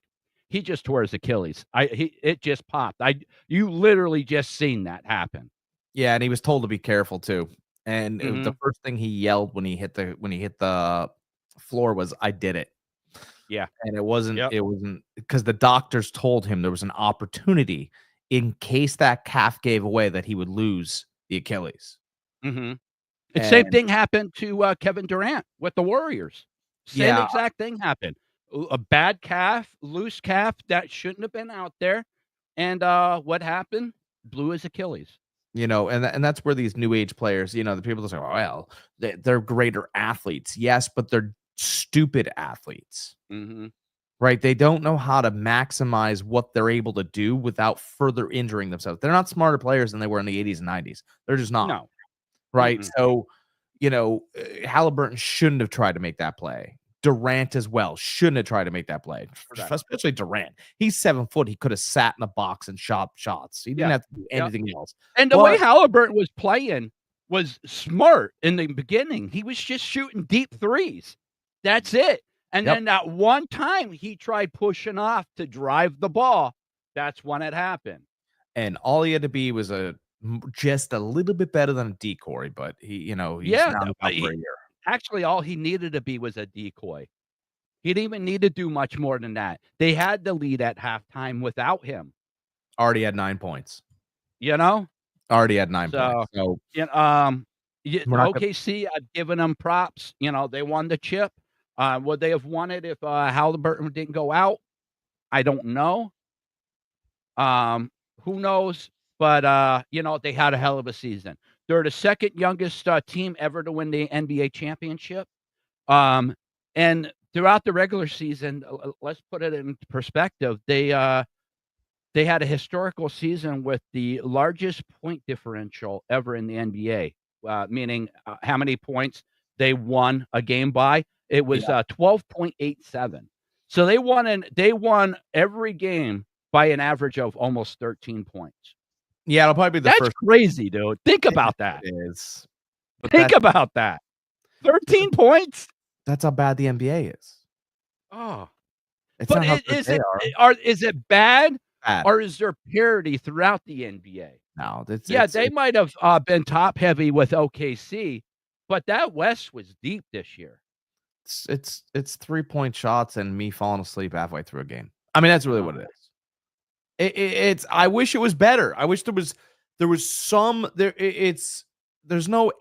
he just tore his Achilles. It just popped. You literally just seen that happen. Yeah, and he was told to be careful too. And the Mhm. first thing he yelled when he hit the floor was, "I did it." Yeah. And Yep. it wasn't because the doctors told him there was an opportunity in case that calf gave away that he would lose the Achilles. Mhm. And same And thing happened to, Kevin Durant with the Warriors. Same yeah, exact thing happened. A bad calf, loose calf that shouldn't have been out there, and, what happened? Blew his Achilles. and that's where these new age players, the people that say, "Well, they're greater athletes." Yes, but they're stupid athletes. Mhm. Right? They don't know how to maximize what they're able to do without further injuring themselves. They're not smarter players than they were in the '80s and '90s. They're just not, No. right? Mm-mm. So, Halliburton shouldn't have tried to make that play. Durant as well shouldn't have tried to make that play, Correct. especially Durant. He's 7 foot. He could have sat in the box and shot shots. He didn't Yeah. have to do Yep. anything else. And the way But Halliburton was playing was smart in the beginning. He was just shooting deep threes. That's it. And yep, then that one time he tried pushing off to drive the ball, that's when it happened. and all he had to be was just a little bit better than a decoy. But he's Yeah, now out for he a year. actually, all he needed to be was a decoy. He didn't even need to do much more than that. They had the lead at halftime without him, Already had 9 points. you know? Already had 9 points. So, So you know, yeah, we're not gonna OKC, I've given them props. They won the chip. Would they have won it if Halliburton didn't go out? I don't know. Who knows? But they had a hell of a season. They're the second youngest team ever to win the NBA championship. And throughout the regular season, let's put it in perspective. They had a historical season with the largest point differential ever in the NBA, meaning, how many points they won a game by. It was, yeah. 12.87. So they won every game by an average of almost 13 points. Yeah, it'll probably be the That's first. crazy, dude. Think It about that. it is. But Think about that. 13 points? that's how bad the NBA is. Oh. It's But not how good they are. is it bad, Bad. or is there parity throughout the NBA? No, Yeah, they might have, been top heavy with OKC, but that West was deep this year. it's 3-point shots and me falling asleep halfway through a game. I mean, that's really what it Oh, is. It's I wish it was better. I wish there was some there it's there's no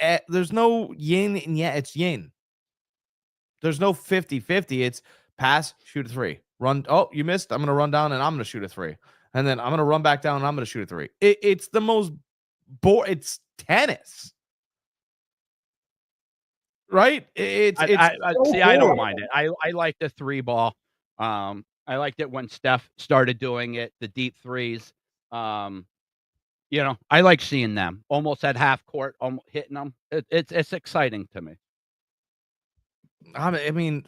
yin and yang, it's yin. There's no 50-50. It's pass, shoot a three. Run. Oh, you missed. I'm gonna run down and I'm gonna shoot a three. And then I'm gonna run back down and I'm gonna shoot a three. It's the most it's tennis. Right? It's I so see, I don't mind horrible. it. I like the 3 ball. I liked it when Steph started doing it, the deep threes. Um, I like seeing them almost at half court, hitting them. It's exciting to me. I mean,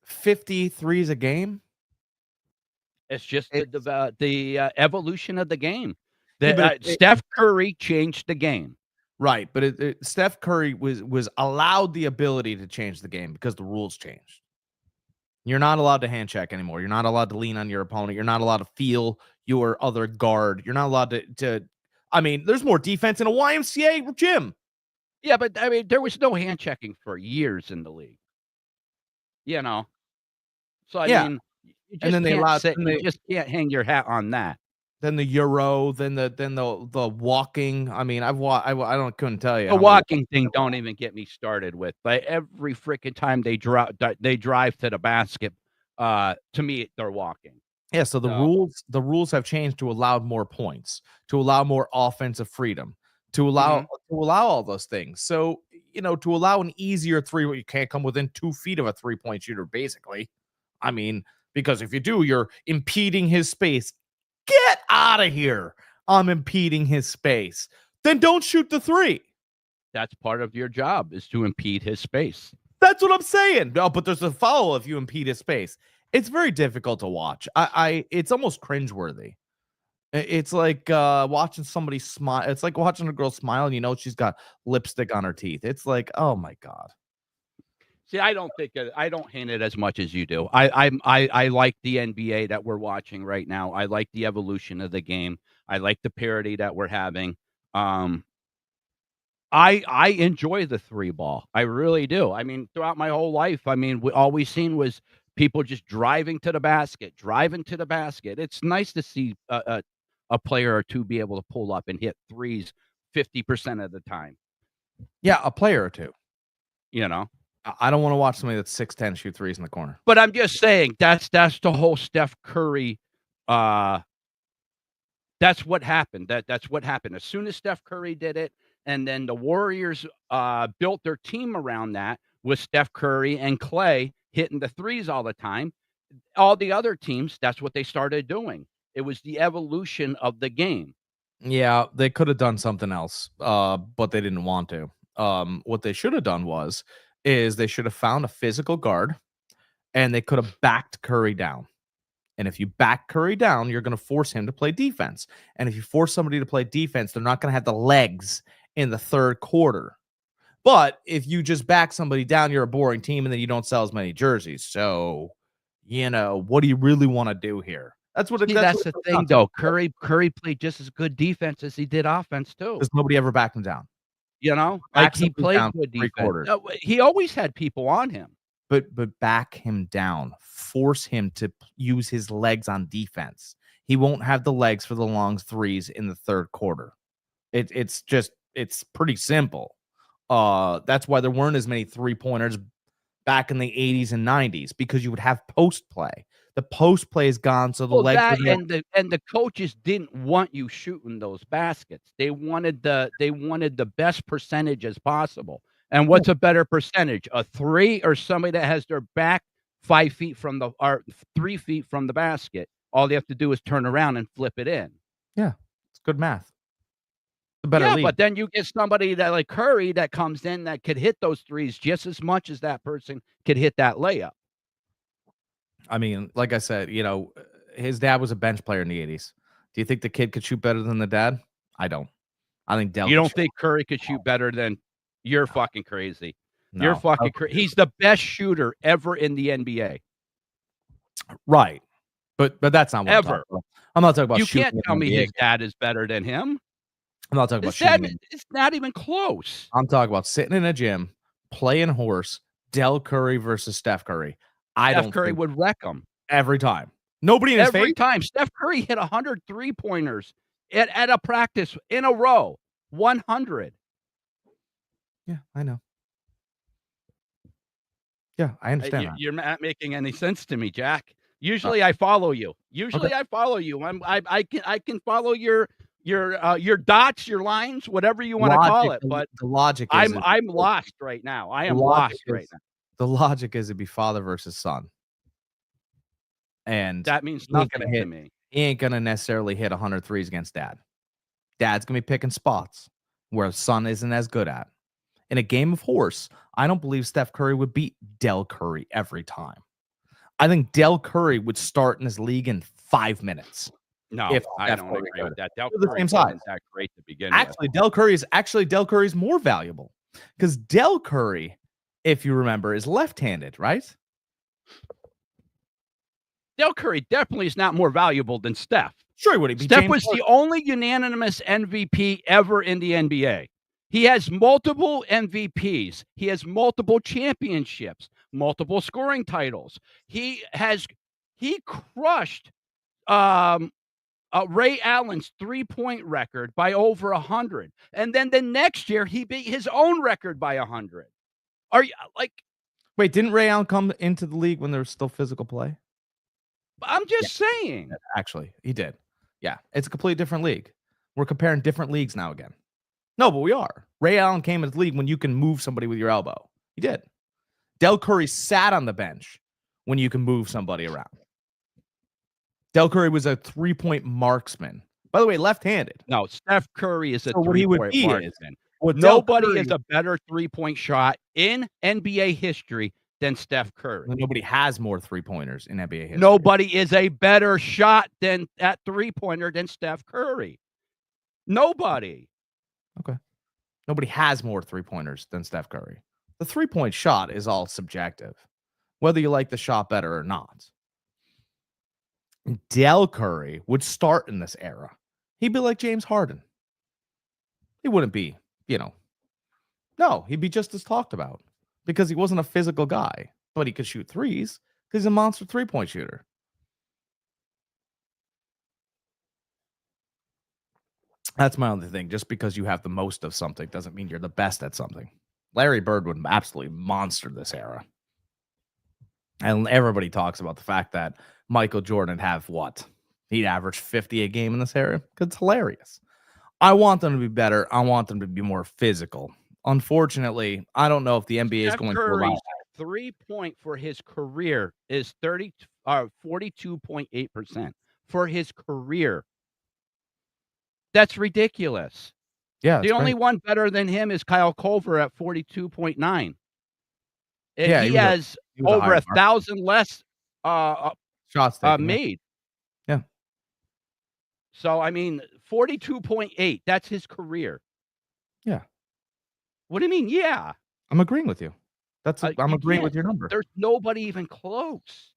53s a game. It's just It's evolution of the game. yeah, but Steph Curry changed the game. right, but Steph Curry was allowed the ability to change the game because the rules changed. You're not allowed to hand check anymore. You're not allowed to lean on your opponent. You're not allowed to feel your other guard. You're not allowed to I mean, there's more defense in a YMCA gym. Yeah, but I mean, there was no hand checking for years in the league, you know? So, I Yeah, mean, you and just can't sit then you they just can't hang your hat on that. then the euro, then the walking. I mean, I don't couldn't tell you The how many walks walking I thing, don't walked. even get me started with, but every freaking time they drive to the basket, to me, they're walking. Yeah, so the So rules have changed to allow more points, to allow more offensive freedom, mhm. to allow all those things. So, to allow an easier three where you can't come within 2 feet of a 3-point shooter, basically. I mean, because if you do, you're impeding his space. Get out of here. I'm impeding his space. Then don't shoot the three. That's part of your job is to impede his space. That's what I'm saying. No, but there's a foul if you impede his space. It's very difficult to watch. It's almost cringeworthy. It's like watching somebody smile. It's like watching a girl smile and she's got lipstick on her teeth. It's like, oh my god. See, I don't think I don't hate it as much as you do. I like the NBA that we're watching right now. I like the evolution of the game. I like the parity that we're having. Um, I enjoy the 3 ball. I really do. I mean, throughout my whole life, I mean, all we seen was people just driving to the basket, driving to the basket. It's nice to see a player or 2 be able to pull up and hit threes 50% of the time, Yeah, a player or two. you know? I don't want to watch somebody that's 6'10" shoot threes in the corner. But I'm just saying that's the whole Steph Curry, uh, that's what happened. That's what happened. As soon as Steph Curry did it, and then the Warriors built their team around that with Steph Curry and Clay hitting the threes all the time. All the other teams, that's what they started doing. It was the evolution of the game. Yeah, they could have done something else, but they didn't want to. What they should have done is they should have found a physical guard, and they could have backed Curry down. And if you back Curry down, you're going to force him to play defense. And if you force somebody to play defense, they're not going to have the legs in the third quarter. But if you just back somebody down, you're a boring team, and then you don't sell as many jerseys. So, what do you really want to do here? That's what See, that's that's what it the comes thing, down to. though. Curry played just as good defense as he did offense too. Because nobody ever backed him down. You know, like Back he somebody played down good for 3 defense. quarters. He always had people on him. But back him down. Force him to use his legs on defense. He won't have the legs for the long threes in the third quarter. It's pretty simple. That's why there weren't as many 3-pointers back in the 80s and 90s, because you would have post play. The post play is gone, so the Well, legs are that there. and the coaches didn't want you shooting those baskets. They wanted the best percentage as possible. And what's a better percentage? A 3 or somebody that has their back 5 feet from the or 3 feet from the basket? All they have to do is turn around and flip it in. Yeah, it's good math. The better Yeah, league. but then you get somebody that like Curry that comes in that could hit those threes just as much as that person could hit that layup. I mean, like I said, his dad was a bench player in the 80s. Do you think the kid could shoot better than the dad? I don't. I think Dell You could don't shoot. think Curry could shoot better than you're fucking crazy. You're No. fucking crazy. He's the best shooter ever in the NBA. Right. But that's not what I'm talking Ever. about. I'm not talking about You shooting can't in tell the me NBA. his dad is better than him. I'm not talking about His dad, shooting. it's not even close. I'm talking about sitting in a gym, playing horse, Dell Curry versus Steph Curry. Steph Curry would wreck him. Every time. Nobody in his Every face. time. Steph Curry hit 100 3-pointers at a practice in a row. 100. Yeah, I know. Yeah, I understand that. You're not making any sense to me, Jack. Usually I follow you. Okay. I follow you. I can follow your dots, your lines, whatever you want to call it. But The logic is I'm lost right now. I the am logic lost right is now. the logic is it'd be father versus son. And That means he ain't nothing gonna to me. he ain't gonna necessarily hit 100 threes against dad. Dad's gonna be picking spots where son isn't as good at. In a game of horse, I don't believe Steph Curry would beat Dell Curry every time. I think Dell Curry would start in this league in 5 minutes. No, If I Steph don't Curry agree with could. that. Del They're the Curry same size. wasn't that great to begin with. Dell Curry is more valuable because Dell Curry, if you remember, is left-handed, right? Del Curry definitely is not more valuable than Steph. Sure, would he be? Steph was the only unanimous MVP ever in the NBA. He has multiple MVPs. He has multiple championships, multiple scoring titles. He crushed Ray Allen's 3-point record by over 100. And then the next year, he beat his own record by 100. Are you like? Wait, didn't Ray Allen come into the league when there was still physical play? I'm just saying. Actually, he did. Yeah, it's a completely different league. We're comparing different leagues now again. No, but we are. Ray Allen came into the league when you can move somebody with your elbow. He did. Del Curry sat on the bench when you can move somebody around. Del Curry was a 3-point marksman. By the way, left-handed. No, Steph Curry is a So what he would 3-point be marksman. What Nobody Curry, is a better 3-point shot in NBA history than Steph Curry. Nobody has more 3-pointers in NBA history. Nobody is a better shot than at 3-pointer than Steph Curry. Nobody. Okay. Nobody has more 3-pointers than Steph Curry. The 3-point shot is all subjective, whether you like the shot better or not. Del Curry would start in this era. He'd be like James Harden. He wouldn't be, no, he'd be just as talked about because he wasn't a physical guy, but he could shoot threes because he's a monster 3-point shooter. That's my only thing. Just because you have the most of something doesn't mean you're the best at something. Larry Bird would absolutely monster this era. And everybody talks about the fact that Michael Jordan have what? He'd average 50 a game in this era because it's hilarious. I want them to be better. I want them to be more physical. Unfortunately, I don't know if the NBA is going to allow Curry's 3-point for his career is 42.8% for his career. That's ridiculous. Yeah, the only one better than him is Kyle Culver at 42.9. And yeah, he has over 1,000 less shots taken, made. Yeah. So, I mean, 42.8, that's his career. Yeah. What do you mean, yeah? I'm agreeing with you. I'm agreeing with your number. There's nobody even close.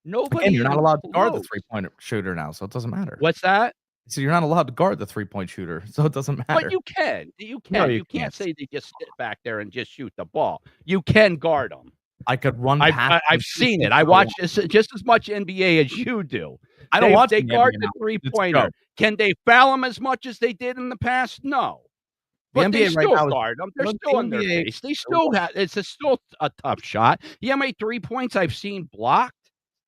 Nobody Again, you're not allowed to guard the close. 3-point shooter now, so it doesn't matter. What's that? So you're not allowed to guard the 3-point shooter, so it doesn't matter. But you can. No, You can't say they just sit back there and just shoot the ball. You can guard them. I could run past. I've seen it. I watch just as much NBA as you do. I don't watch They the guard NBA the now. It's three-pointer. dope. Can they foul them as much as they did in the past? No. The But they NBA right still now is- guard them. They're the still in their NBA face. They still have. It's still a tough shot. You know how many 3-points I've seen blocked?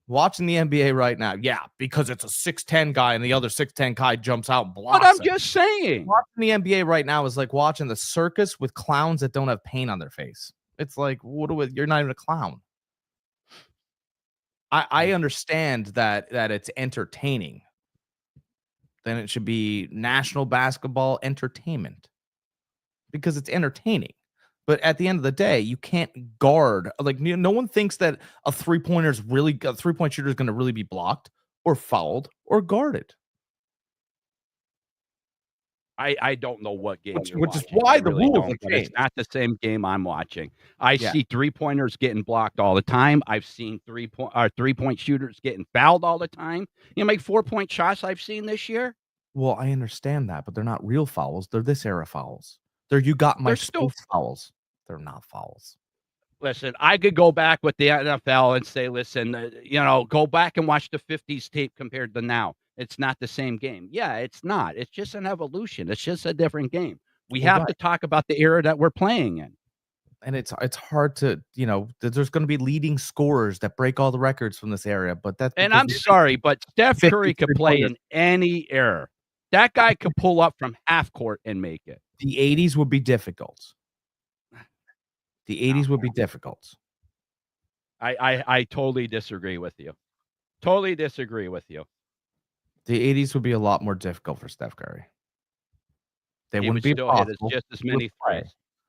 Watching the NBA right now, yeah, because it's a 6'10" guy and the other 6'10" guy jumps out and blocks. But I'm him. just saying. Watching the NBA right now is like watching the circus with clowns that don't have paint on their face. It's like, you're not even a clown. I understand that it's entertaining. Then it should be national basketball entertainment because it's entertaining. But at the end of the day, you can't guard. Like, no one thinks that a 3-point shooter is going to really be blocked or fouled or guarded. I don't know what game Which is why the rules have changed. It's not the same game I'm watching. I see 3-pointers getting blocked all the time. I've seen 3-point shooters getting fouled all the time. You know, make 4-point shots I've seen this year. Well, I understand that, but they're not real fouls. They're this era fouls. They're you got my space fouls. They're not fouls. Listen, I could go back with the NFL and say, listen, go back and watch the 50s tape compared to now. It's not the same game. Yeah, it's not. It's just an evolution. It's just a different game. We have to talk about the era that we're playing in. And it's hard to, there's going to be leading scorers that break all the records from this area. But that's and I'm sorry, but Steph Curry could play in any era. That guy could pull up from half court and make it. The 80s would be difficult. The 80s would be difficult. I totally disagree with you. Totally disagree with you. The 80s would be a lot more difficult for Steph Curry. They wouldn't be still hit just as many threes.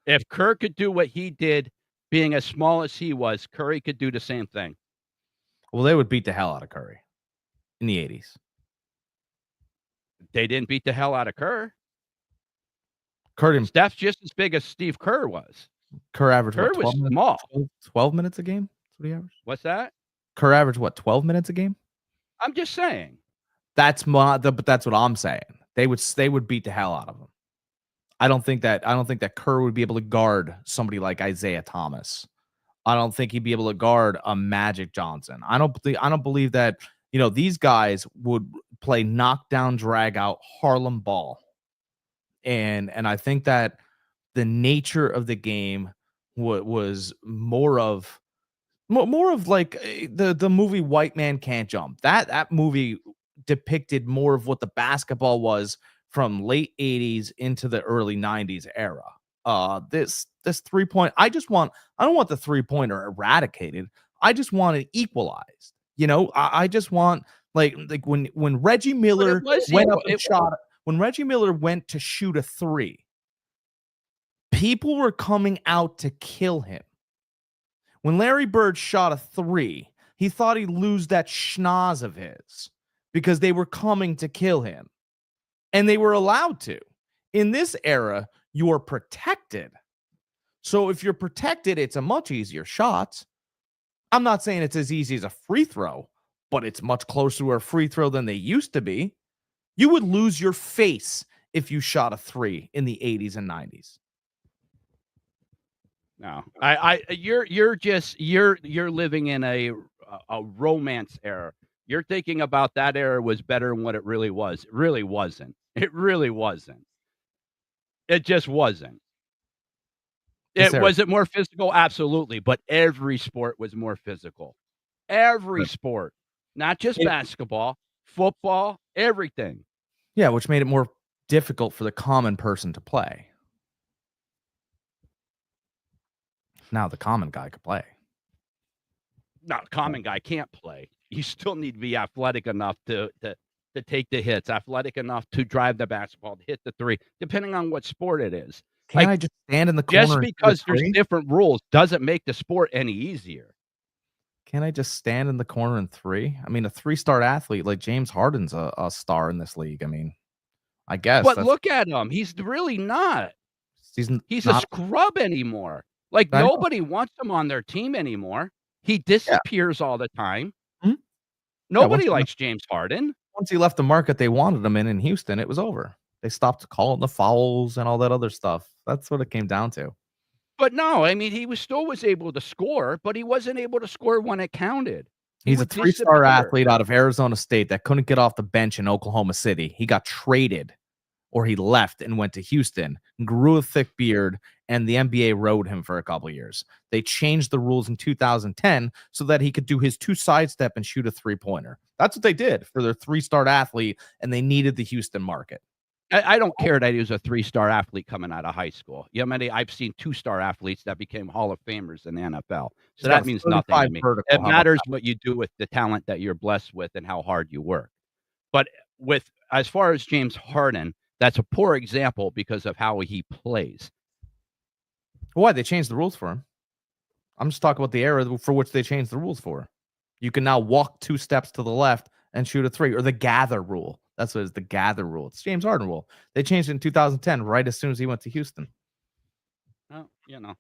If Kerr could do what he did, being as small as he was, Curry could do the same thing. Well, they would beat the hell out of Curry in the 80s. They didn't beat the hell out of Kerr. Steph's just as big as Steve Kerr was. Kerr averaged Kerr was small. 12 minutes a game? That's what he averaged? What's that? Kerr averaged 12 minutes a game? I'm just saying. But that's what I'm saying. They would beat the hell out of him. I don't think that Kerr would be able to guard somebody like Isaiah Thomas. I don't think he'd be able to guard a Magic Johnson. I don't believe that, these guys would play knockdown, drag out Harlem ball. And I think that the nature of the game was more of like the movie White Man Can't Jump. That movie depicted more of what the basketball was from late 80s into the early 90s era. This 3-point, I don't want the 3-pointer eradicated. I just want it equalized. I just want like when Reggie Miller when Reggie Miller went to shoot a 3, people were coming out to kill him. When Larry Bird shot a 3, he thought he'd lose that schnoz of his because they were coming to kill him. And they were allowed to. In this era, you are protected. So if you're protected, it's a much easier shot. I'm not saying it's as easy as a free throw, but it's much closer to a free throw than they used to be. You would lose your face if you shot a 3 in the 80s and 90s. No, you're living in a romance era. You're thinking about that era was better than what it really was. It really wasn't. It really wasn't. It just wasn't. Was it more physical? Absolutely, but every sport was more physical. Every sport, not just basketball, football, everything. Yeah, which made it more difficult for the common person to play. Now the common guy could play. No, the common guy can't play. You still need to be athletic enough to take the hits, athletic enough to drive the basketball, to hit the three, depending on what sport it is. Can't I just stand in the corner? Just because there's different rules doesn't make the sport any easier. Can't I just stand in the corner and 3? I mean, a 3-star athlete like James Harden's a star in this league. I mean, I guess. But look at him. He's really not. He's a scrub anymore. Like, nobody wants him on their team anymore. He disappears all the time. Mhm. Nobody likes James Harden. Once he left the market they wanted him in Houston, it was over. They stopped calling the fouls and all that other stuff. That's what it came down to. But no, I mean, he was able to score, but he wasn't able to score when it counted. He's a 3-star athlete out of Arizona State that couldn't get off the bench in Oklahoma City. He got traded, or he left and went to Houston, grew a thick beard, and the NBA rode him for a couple of years. They changed the rules in 2010 so that he could do his 2 sidestep and shoot a 3-pointer. That's what they did for their 3-star athlete, and they needed the Houston market. I don't care that he was a 3-star athlete coming out of high school. You know, I've seen 2-star athletes that became Hall of Famers in the NFL. So that means nothing to me. It matters what you do with the talent that you're blessed with and how hard you work. But as far as James Harden, that's a poor example because of how he plays. Why? They changed the rules for him. I'm just talking about the era for which they changed the rules for. You can now walk 2 steps to the left and shoot a 3, or the gather rule. That's what it is, the gather rule. It's James Harden rule. They changed it in 2010, right as soon as he went to Houston. Well, you know.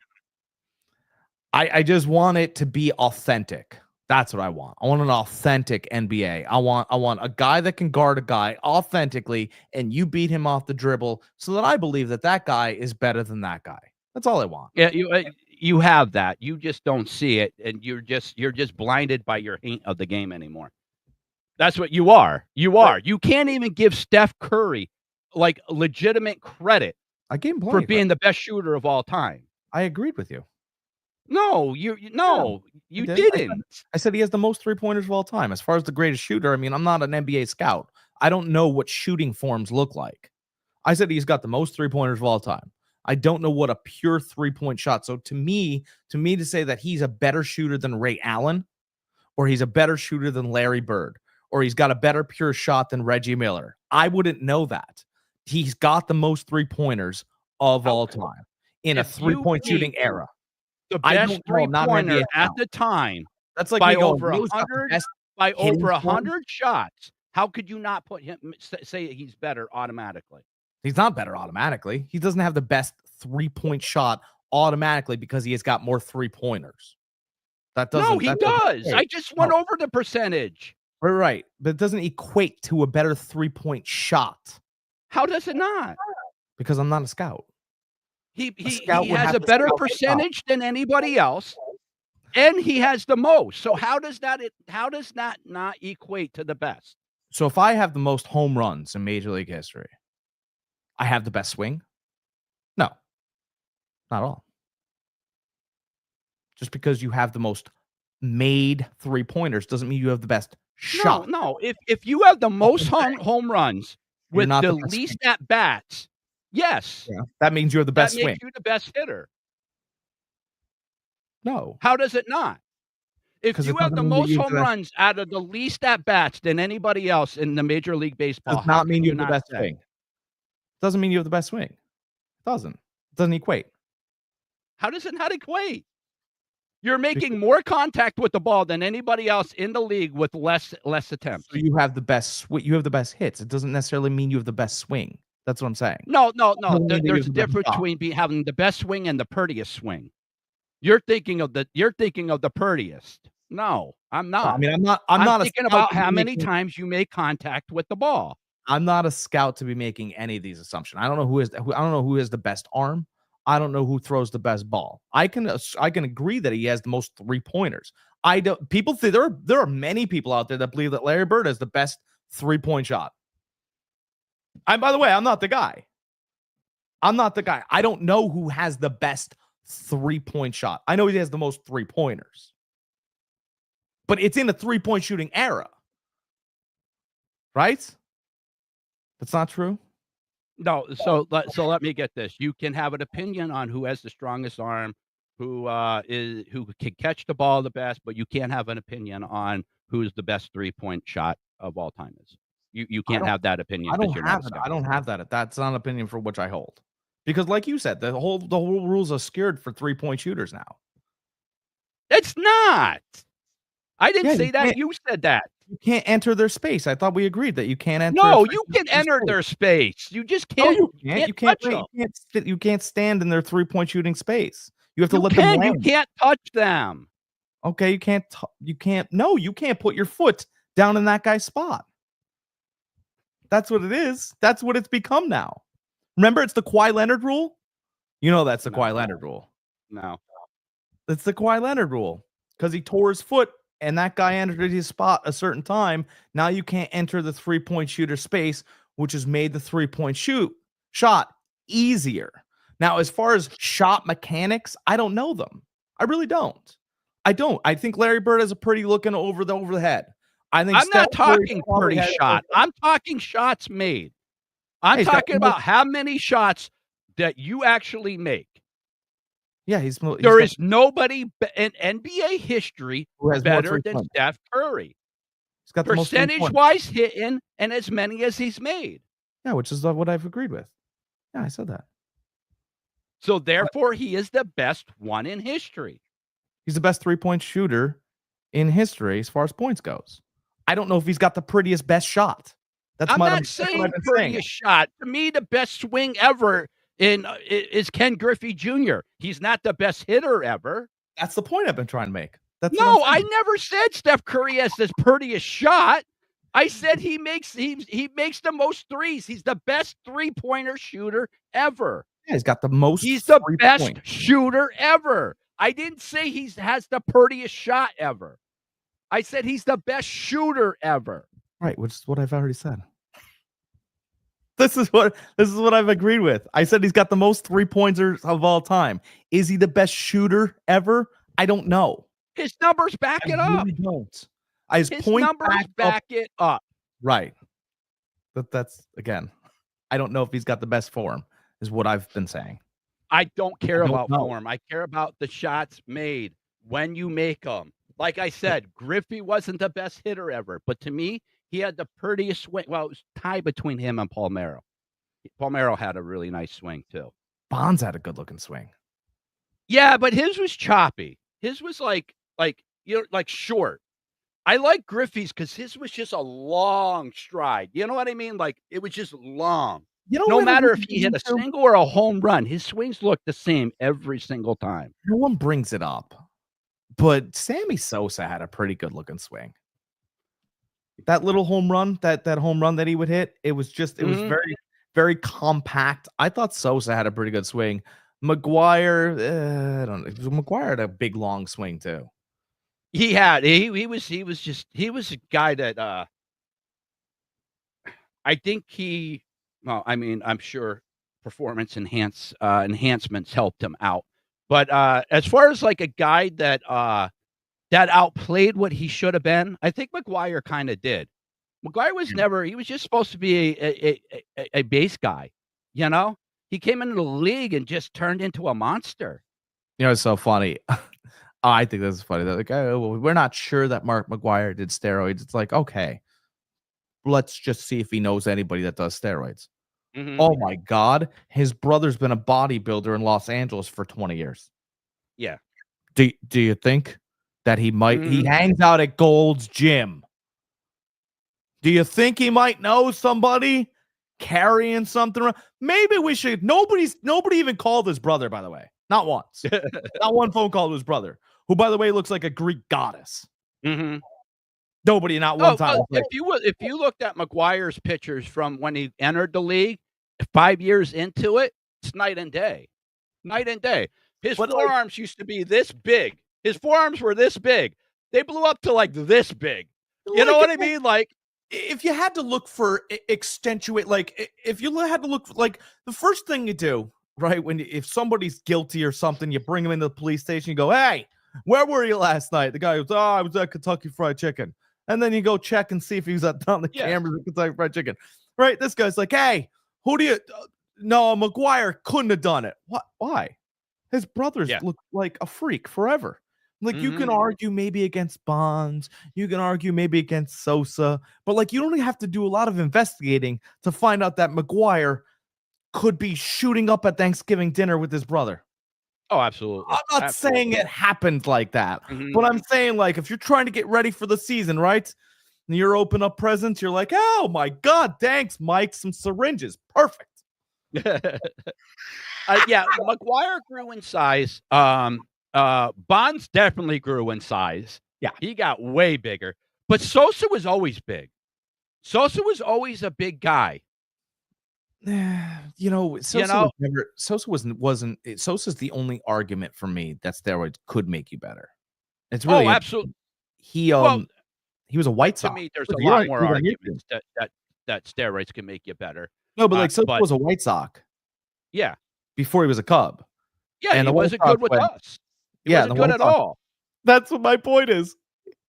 I just want it to be authentic. That's what I want. I want an authentic NBA. I want a guy that can guard a guy authentically, and you beat him off the dribble so that I believe that guy is better than that guy. That's all I want. Yeah, you have that. You just don't see it, and you're just blinded by your hate of the game anymore. That's what you are. You are. You can't even give Steph Curry like legitimate credit for being the best shooter of all time. I agreed with you. No, you didn't. I said he has the most 3-pointers of all time. As far as the greatest shooter, I mean, I'm not an NBA scout. I don't know what shooting forms look like. I said he's got the most 3-pointers of all time. I don't know what a pure 3-point shot. So to me to say that he's a better shooter than Ray Allen, or he's a better shooter than Larry Bird, or he's got a better pure shot than Reggie Miller, I wouldn't know that. He's got the most 3-pointers of all time in a 3-point shooting era. The best 3-pointer at the time. That's like by over 100 shots. How could you not put him say he's better automatically? He's not better automatically. He doesn't have the best 3-point shot automatically because he has got more 3-pointers. That doesn't. No, he does. I just went over the percentage. Right, but it doesn't equate to a better 3-point shot. How does it not? Because I'm not a scout. He has a better percentage than anybody else, and he has the most. So how does that not equate to the best? So if I have the most home runs in Major League history, I have the best swing? No, not at all. Just because you have the most made 3-pointers doesn't mean you have the best shot. No. If you have the most home runs with the least at bats, yes, that means you have the best swing. That makes you the best hitter. No, how does it not? If you have the most home runs out of the least at bats than anybody else in the Major League Baseball, does not mean you have the best swing. Doesn't mean you have the best swing. It doesn't equate. How does it not equate? You're making more contact with the ball than anybody else in the league with less attempts. So you have the best. You have the best hits. It doesn't necessarily mean you have the best swing. That's what I'm saying. No. Doesn't mean that he There's has a the best difference shot. between having the best swing and the prettiest swing. You're thinking of the prettiest. No, I'm No, I not. mean, I'm I'm not a thinking scout about to be how many making times you make contact with the ball. I'm not a scout to be making any of these assumptions. I don't know who has the best arm. I don't know who throws the best ball. I can agree that he has the most three-pointers. I don't people think there are many people out there that believe that Larry Bird has the best three-point shot. By the way, I'm not the guy. I don't know who has the best three-point shot. I know he has the most three-pointers. But it's in the three-point shooting era. Right? That's not true. No, so let me get this. You can have an opinion on who has the strongest arm, who can catch the ball the best, but you can't have an opinion on who's the best three-point shot of all time is. You I can't don't have that opinion I because don't you're not a have it. scout. I don't have that. That's not an opinion for which I hold. Because like you said, the whole rules are skewed for three-point shooters now. It's not. I didn't Yeah, say that. You said that. you can't enter their space. I thought we agreed that you can't enter a No, you three-point can shooter's enter space. their space. You just No, can't you can't. You can't touch them. you can't stand in their three-point shooting space. You have to You let them can. You land. can't touch them. Okay, you can't put your foot down in that guy's spot. That's what it is. That's what it's become now. Remember, it's the Kawhi Leonard rule? You know that's the No. Kawhi Leonard rule. No. It's the Kawhi Leonard rule because he tore his foot and that guy entered his spot a certain time. Now you can't enter the three-point shooter space, which has made the three-point shot easier. Now, as far as shot mechanics, I don't know them. I really don't. I don't. I think Larry Bird has a pretty looking over the head. I think I'm Steph not Curry talking probably pretty has shot. I'm talking shots made. I'm he's got talking about how many shots that you actually make. he's There got is nobody in NBA history who has more better than three-pointers. Steph Curry. He's got the most three-pointers. Percentage-wise hitting and as many as he's made. Yeah, which is what I've agreed with. Yeah, I said that. So therefore, he is the best one in history. He's the best three-point shooter in history as far as points goes. I don't know if he's got the prettiest best shot. I'm not saying prettiest shot. To me, the best swing ever is Ken Griffey Jr. He's not the best hitter ever. That's the point I've been trying to make. That's No, I never said Steph Curry has the prettiest shot. I said he makes the most threes. He's the best three-pointer shooter ever. Yeah, he's got the most. He's the best shooter ever. I didn't say he has the prettiest shot ever. I said he's the best shooter ever. Right, which is what I've already said. This is what I've agreed with. I said he's got the most three-pointers of all time. Is he the best shooter ever? I don't know. His numbers back it up. Really don't. His numbers back it up. Right. But that's again, I don't know if he's got the best form, is what I've been saying. I don't care about form. I care about the shots made when you make them. Like I said, Griffey wasn't the best hitter ever, but to me, he had the prettiest swing. Well, it was tied between him and Palmeiro. Palmeiro had a really nice swing too. Bonds had a good-looking swing. Yeah, but his was choppy. His was like short. I like Griffey's because his was just a long stride. You know what I mean? Like it was just long. No matter if he hit a single or a home run, his swings look the same every single time. No one brings it up, but Sammy Sosa had a pretty good looking swing. That little home run, that home run that he would hit, it was very, very compact. I thought Sosa had a pretty good swing. McGuire, I don't know. McGuire had a big long swing too. He was a guy that I think I'm sure performance enhancements helped him out. But as far as like a guy that outplayed what he should have been, I think McGuire kind of did. McGuire was he was just supposed to be a base guy, you know? He came into the league and just turned into a monster. You know, it's so funny. I think this is funny. They're like, oh, well, we're not sure that Mark McGuire did steroids. It's like, okay, let's just see if he knows anybody that does steroids. Mm-hmm. Oh my God. His brother's been a bodybuilder in Los Angeles for 20 years. Yeah. Do you think that he might, he hangs out at Gold's Gym? Do you think he might know somebody? carrying something around. Maybe we should. Nobody even called his brother, by the way. Not once. Not one phone call to his brother, who, by the way, looks like a Greek goddess. Mm-hmm. Nobody, not one time. If you looked at McGuire's pictures from when he entered the league, 5 years into it, it's night and day. Night and day. His forearms used to be this big. His forearms were this big. They blew up to like this big. You know what I mean? Like, if you had to look for extenuate, like if you had to look for, like, the first thing you do, right, if somebody's guilty or something, you bring them into the police station. You go, hey, where were you last night? The guy goes, oh, I was at Kentucky Fried Chicken. And then you go check and see if he was on the cameras at Kentucky Fried Chicken. Right? This guy's like, hey, who do you? No, McGuire couldn't have done it. What? Why? His brothers look like a freak forever. Like, you can argue maybe against Bonds, you can argue maybe against Sosa, but like, you don't have to do a lot of investigating to find out that McGuire could be shooting up at Thanksgiving dinner with his brother. Oh, absolutely. I'm not saying it happened like that, but I'm saying, like, if you're trying to get ready for the season, right? And you're open up presents, you're like, oh my God, thanks, Mike. Some syringes. Perfect. McGuire grew in size. Bonds definitely grew in size. Yeah. He got way bigger. But Sosa was always big. Sosa was always a big guy. Sosa Sosa's the only argument for me that steroids could make you better. It's really absolutely. He was a White Sox. To me, there's a lot more arguments that steroids can make you better. No, but like Sosa was a White Sox. Yeah. Before he was a Cub. Yeah, and he wasn't good with us. He wasn't good at all. That's what my point is.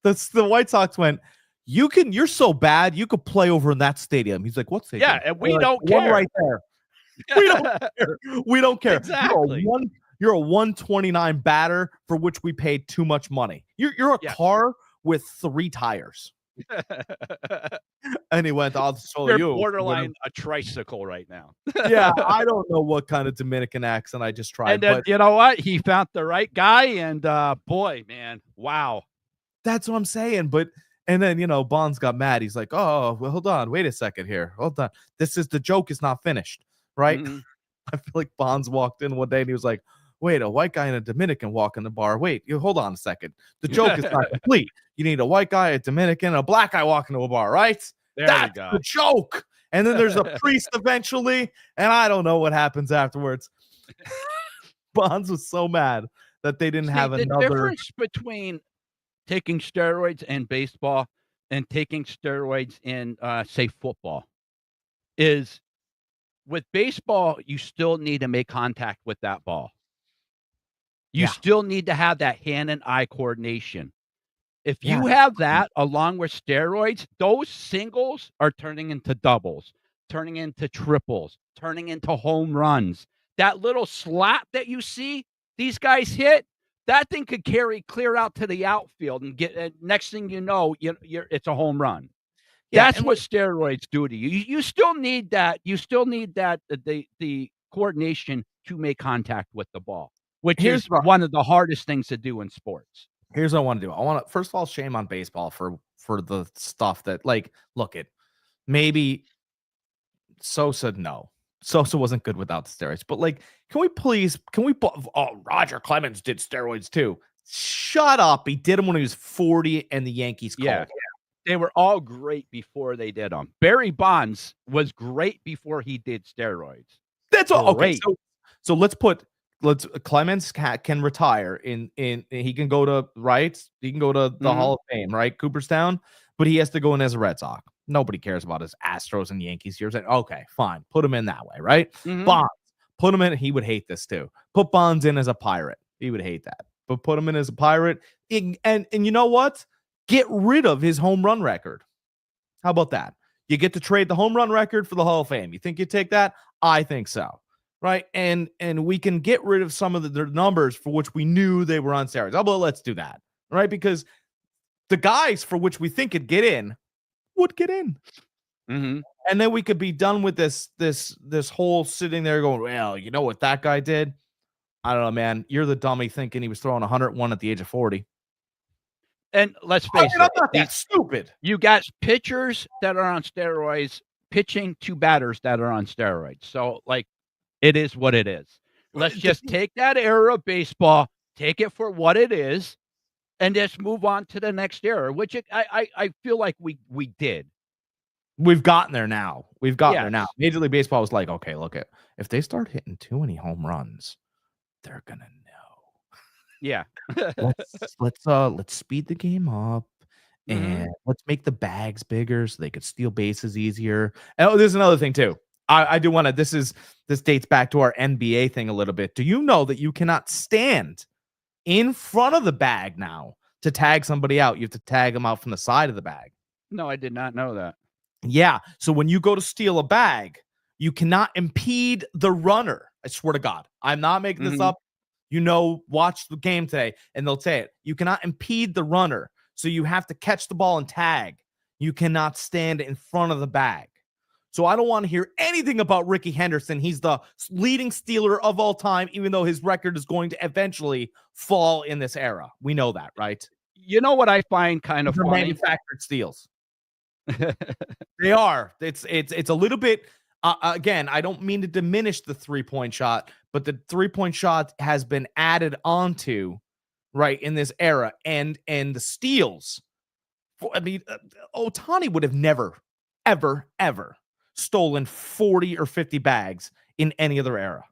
That's the White Sox went, you're so bad, you could play over in that stadium. He's like, what stadium? Yeah, and we don't care. One right there. We don't care. We don't care. Exactly. You're a 129 batter for which we paid too much money. You're a car with 3 tires. And he went, I'll show you. You're borderline a tricycle right now. Yeah, I don't know what kind of Dominican accent I just tried. And then, you know what? He found the right guy, and boy, man, wow. That's what I'm saying. And then, Bonds got mad. He's like, oh, well, hold on. Wait a second here. Hold on. The joke is not finished, right? Mm-hmm. I feel like Bonds walked in one day and he was like, wait, a white guy and a Dominican walk in the bar. Wait, hold on a second. The joke is not complete. You need a white guy, a Dominican, and a black guy walking to a bar, right? That's the joke. And then there's a priest eventually, and I don't know what happens afterwards. Bonds was so mad that they didn't have another. The difference between taking steroids in baseball and taking steroids in, say, football is with baseball, you still need to make contact with that ball. You still need to have that hand and eye coordination. If you have that along with steroids, those singles are turning into doubles, turning into triples, turning into home runs. That little slap that you see these guys hit, that thing could carry clear out to the outfield and next thing you know, it's a home run. Yeah, that's what steroids do to you. You still need that. You still need that the coordination to make contact with the ball, which is one of the hardest things to do in sports. Here's what I want to do. I want to, first of all, shame on baseball for the stuff that, like, look at maybe Sosa. No, Sosa wasn't good without the steroids, but like, Roger Clemens did steroids too. Shut up. He did them when he was 40 and the Yankees called. Yeah. They were all great before they did them. Barry Bonds was great before he did steroids. That's all. Okay. So let's Clemens can retire in he can go to he can go to the Hall of Fame, right? Cooperstown, but he has to go in as a Red Sox. Nobody cares about his Astros and Yankees. You're saying, okay, fine, put him in that way, right? Mm-hmm. Bonds, put him in. He would hate this too. Put Bonds in as a Pirate. He would hate that. But put him in as a Pirate, and you know what? Get rid of his home run record. How about that? You get to trade the home run record for the Hall of Fame. You think you take that? I think so. Right. And we can get rid of some of the numbers for which we knew they were on steroids. Well, let's do that. Right. Because the guys for which we think could get in would get in. Mm-hmm. And then we could be done with this whole sitting there going, well, you know what that guy did? I don't know, man. You're the dummy thinking he was throwing 101 at the age of 40. And let's face it, I'm not that stupid. You got pitchers that are on steroids, pitching to batters that are on steroids. So, like, it is what it is. Let's just take that era of baseball, take it for what it is, and just move on to the next era, which I feel like we did. We've gotten there now. We've gotten there now. Yes. Major League Baseball was like, okay, look at if they start hitting too many home runs, they're gonna know. Yeah. Let's speed the game up and Mhm. let's make the bags bigger so they could steal bases easier. And there's another thing too. I do want to. This dates back to our NBA thing a little bit. Do you know that you cannot stand in front of the bag now to tag somebody out? You have to tag them out from the side of the bag. No, I did not know that. Yeah. So when you go to steal a bag, you cannot impede the runner. I swear to God, I'm not making this Mhm. up. Watch the game today and they'll say it. You cannot impede the runner. So you have to catch the ball and tag. You cannot stand in front of the bag. So I don't want to hear anything about Ricky Henderson. He's the leading stealer of all time, even though his record is going to eventually fall in this era. We know that, right? You know what I find kind of They're funny? manufactured steals. They are. It's a little bit. Again, I don't mean to diminish the 3-point shot, but the 3-point shot has been added onto right in this era, and the steals. I mean, Ohtani would have never, ever stolen 40 or 50 bags in any other era.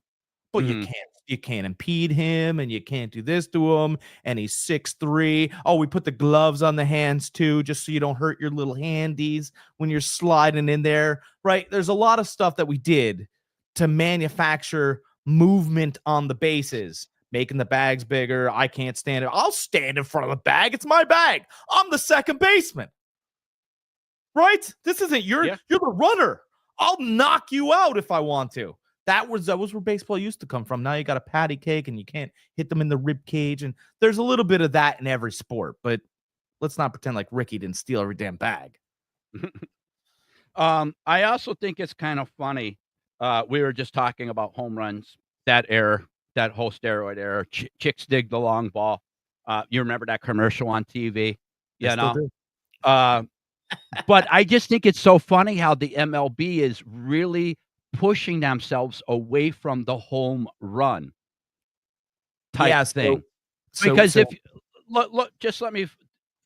But Mhm. you can't impede him, and you can't do this to him. And he's 6'3". Oh, we put the gloves on the hands too, just so you don't hurt your little handies when you're sliding in there. Right? There's a lot of stuff that we did to manufacture movement on the bases, making the bags bigger. I can't stand it. I'll stand in front of the bag. It's my bag. I'm the second baseman. Right? This isn't you're the runner. I'll knock you out if I want to. That was where baseball used to come from. Now you got a patty cake and you can't hit them in the rib cage. And there's a little bit of that in every sport, but let's not pretend like Ricky didn't steal every damn bag. I also think it's kind of funny. We were just talking about home runs, that era, that whole steroid era. Chicks dig the long ball. You remember that commercial on TV? I You still know, do. but I just think it's so funny how the MLB is really pushing themselves away from the home run type Yeah, thing. so Because if look, just let me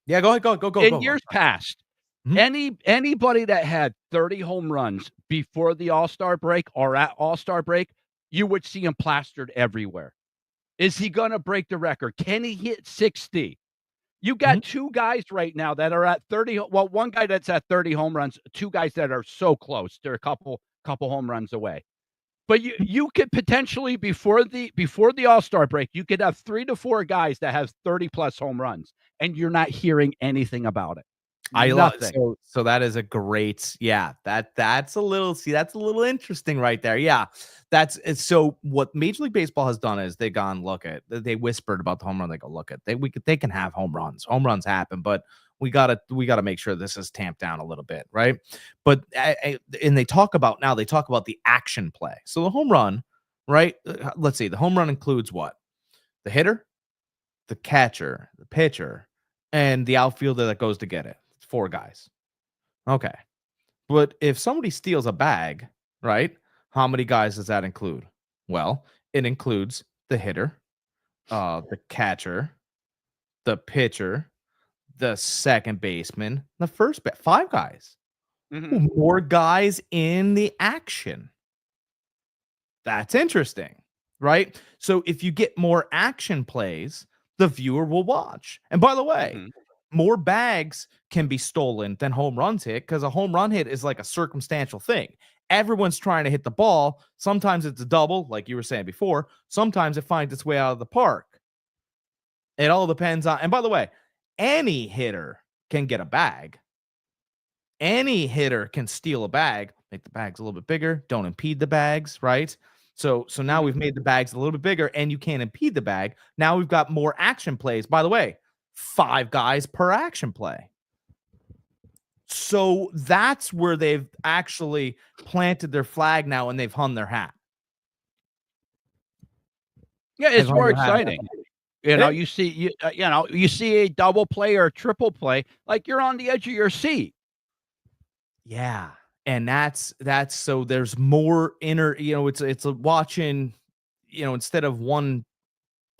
yeah, go ahead, go. in years past, Mhm. anybody that had 30 home runs before the All-Star break or at All-Star break, you would see him plastered everywhere. Is he gonna break the record? Can he hit 60? You got Mhm. 2 guys right now that are at 30, well, 1 guy that's at 30 home runs, 2 guys that are so close. They're a couple home runs away. But you could potentially before the All-Star break, you could have 3 to 4 guys that have 30 plus home runs, and you're not hearing anything about it. I love Nothing. so that is a great that's a little interesting right there. Yeah. So what Major League Baseball has done is they whispered about the home run. They go, look at they can have home runs. Home runs happen, but we gotta make sure this is tamped down a little bit, right? But and they talk about the action play. So the home run, right? Let's see, the home run includes what? The hitter, the catcher, the pitcher, and the outfielder that goes to get it. It's 4 guys. Okay. But if somebody steals a bag, right? How many guys does that include? Well, it includes the hitter, the catcher, the pitcher, the second baseman, the 5 guys. Mhm. Ooh, more guys in the action. That's interesting, right? So if you get more action plays, the viewer will watch. And by the way, Mhm. more bags can be stolen than home runs hit because a home run hit is like a circumstantial thing. Everyone's trying to hit the ball. Sometimes it's a double, like you were saying before. Sometimes it finds its way out of the park. It all depends on, and by the way, any hitter can get a bag. Any hitter can steal a bag, make the bags a little bit bigger, don't impede the bags, right? So now Mhm. we've made the bags a little bit bigger and you can't impede the bag. Now we've got more action plays. By the way, 5 guys per action play. So that's where they've actually planted their flag now and they've hung their hat. Yeah, They've it's hung more their hat. exciting. You know, It is. you see a double play or a triple play, like you're on the edge of your seat. Yeah. And that's so there's more inner, it's a watching, instead of one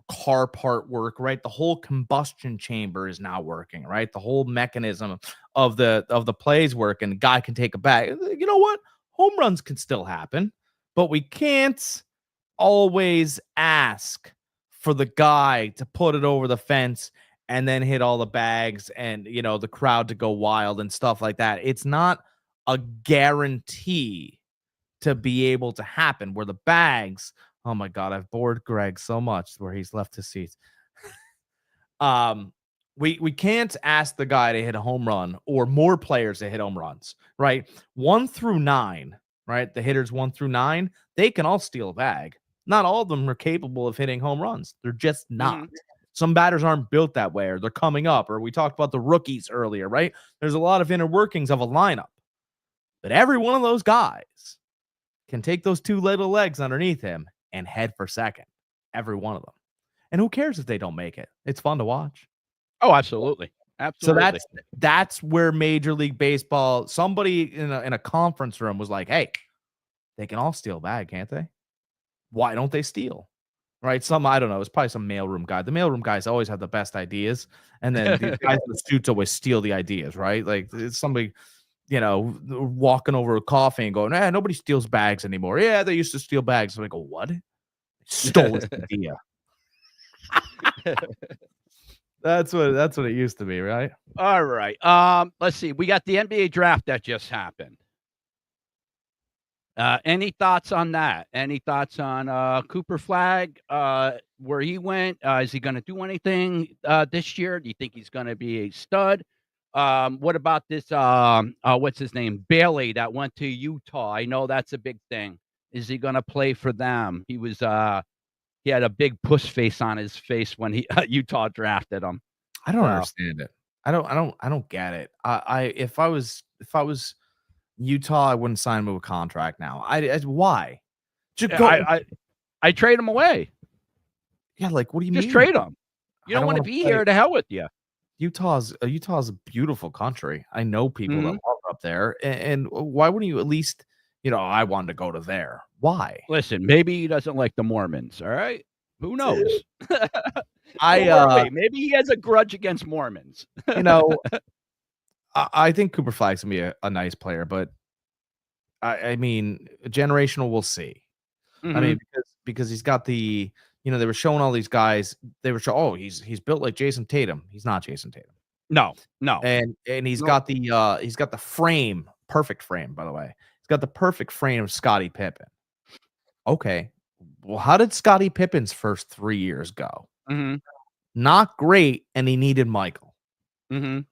car part work, right? The whole combustion chamber is now working, right? The whole mechanism of the plays work, and the guy can take a bag. You know what? Home runs can still happen, but we can't always ask for the guy to put it over the fence and then hit all the bags and the crowd to go wild and stuff like that. It's not a guarantee to be able to happen where the bags. Oh my god, I've bored Greg so much where he's left his seat. um we can't ask the guy to hit a home run or more players to hit home runs, right? 1 through 9, right? The hitters 1 through 9, they can all steal a bag. Not all of them are capable of hitting home runs. They're just not. Mhm. Some batters aren't built that way, or they're coming up, or we talked about the rookies earlier, right? There's a lot of inner workings of a lineup. But every one of those guys can take those two little legs underneath him and head for second. Every one of them. And who cares if they don't make it? It's fun to watch. Oh, absolutely. So Absolutely. that's where Major League Baseball, somebody in a conference room was like, "Hey, they can all steal a bag, can't they? Why don't they steal?" Right? I don't know. It's probably some mailroom guy. The mailroom guys always have the best ideas, and then the guys in the suits always steal the ideas, right? Like it's somebody, walking over a coffee and going, nobody steals bags anymore. Yeah, they used to steal bags. So I go, what? Stole his idea. That's what it used to be, right? All right. Let's see. We got the NBA draft that just happened. Any thoughts on that? Any thoughts on Cooper Flag, where he went? Is he going to do anything this year? Do you think he's going to be a stud? What about this? What's his name? Bailey that went to Utah. I know that's a big thing. Is he going to play for them? He had a big puss face on his face when Utah drafted him. I don't So, understand it. I don't get it. If I was Utah, I wouldn't sign him to a contract now. Why? Just yeah, go. I trade him away. Yeah, like what do you Just mean? trade him. You I don't don't want to want be to play. here. To hell with you. Utah's a beautiful country. I know people that Mhm. love up there, and why wouldn't you at least, I wanted to go to there. Why? Listen, maybe he doesn't like the Mormons, all right? Who knows? I Don't worry, wait, maybe he has a grudge against Mormons. you know, I think Cooper Flag's gonna be a nice player, but I mean, generational, we'll see. I mean, Mhm. because he's got the, they were showing all these guys. They were showing, oh, he's built like Jason Tatum. He's not Jason Tatum, No, no. and he's No, got the frame, perfect frame, by the way. He's got the perfect frame of Scottie Pippen. Okay, well, how did Scottie Pippen's first 3 years go? mhm, Not great, and he needed Michael. mhm.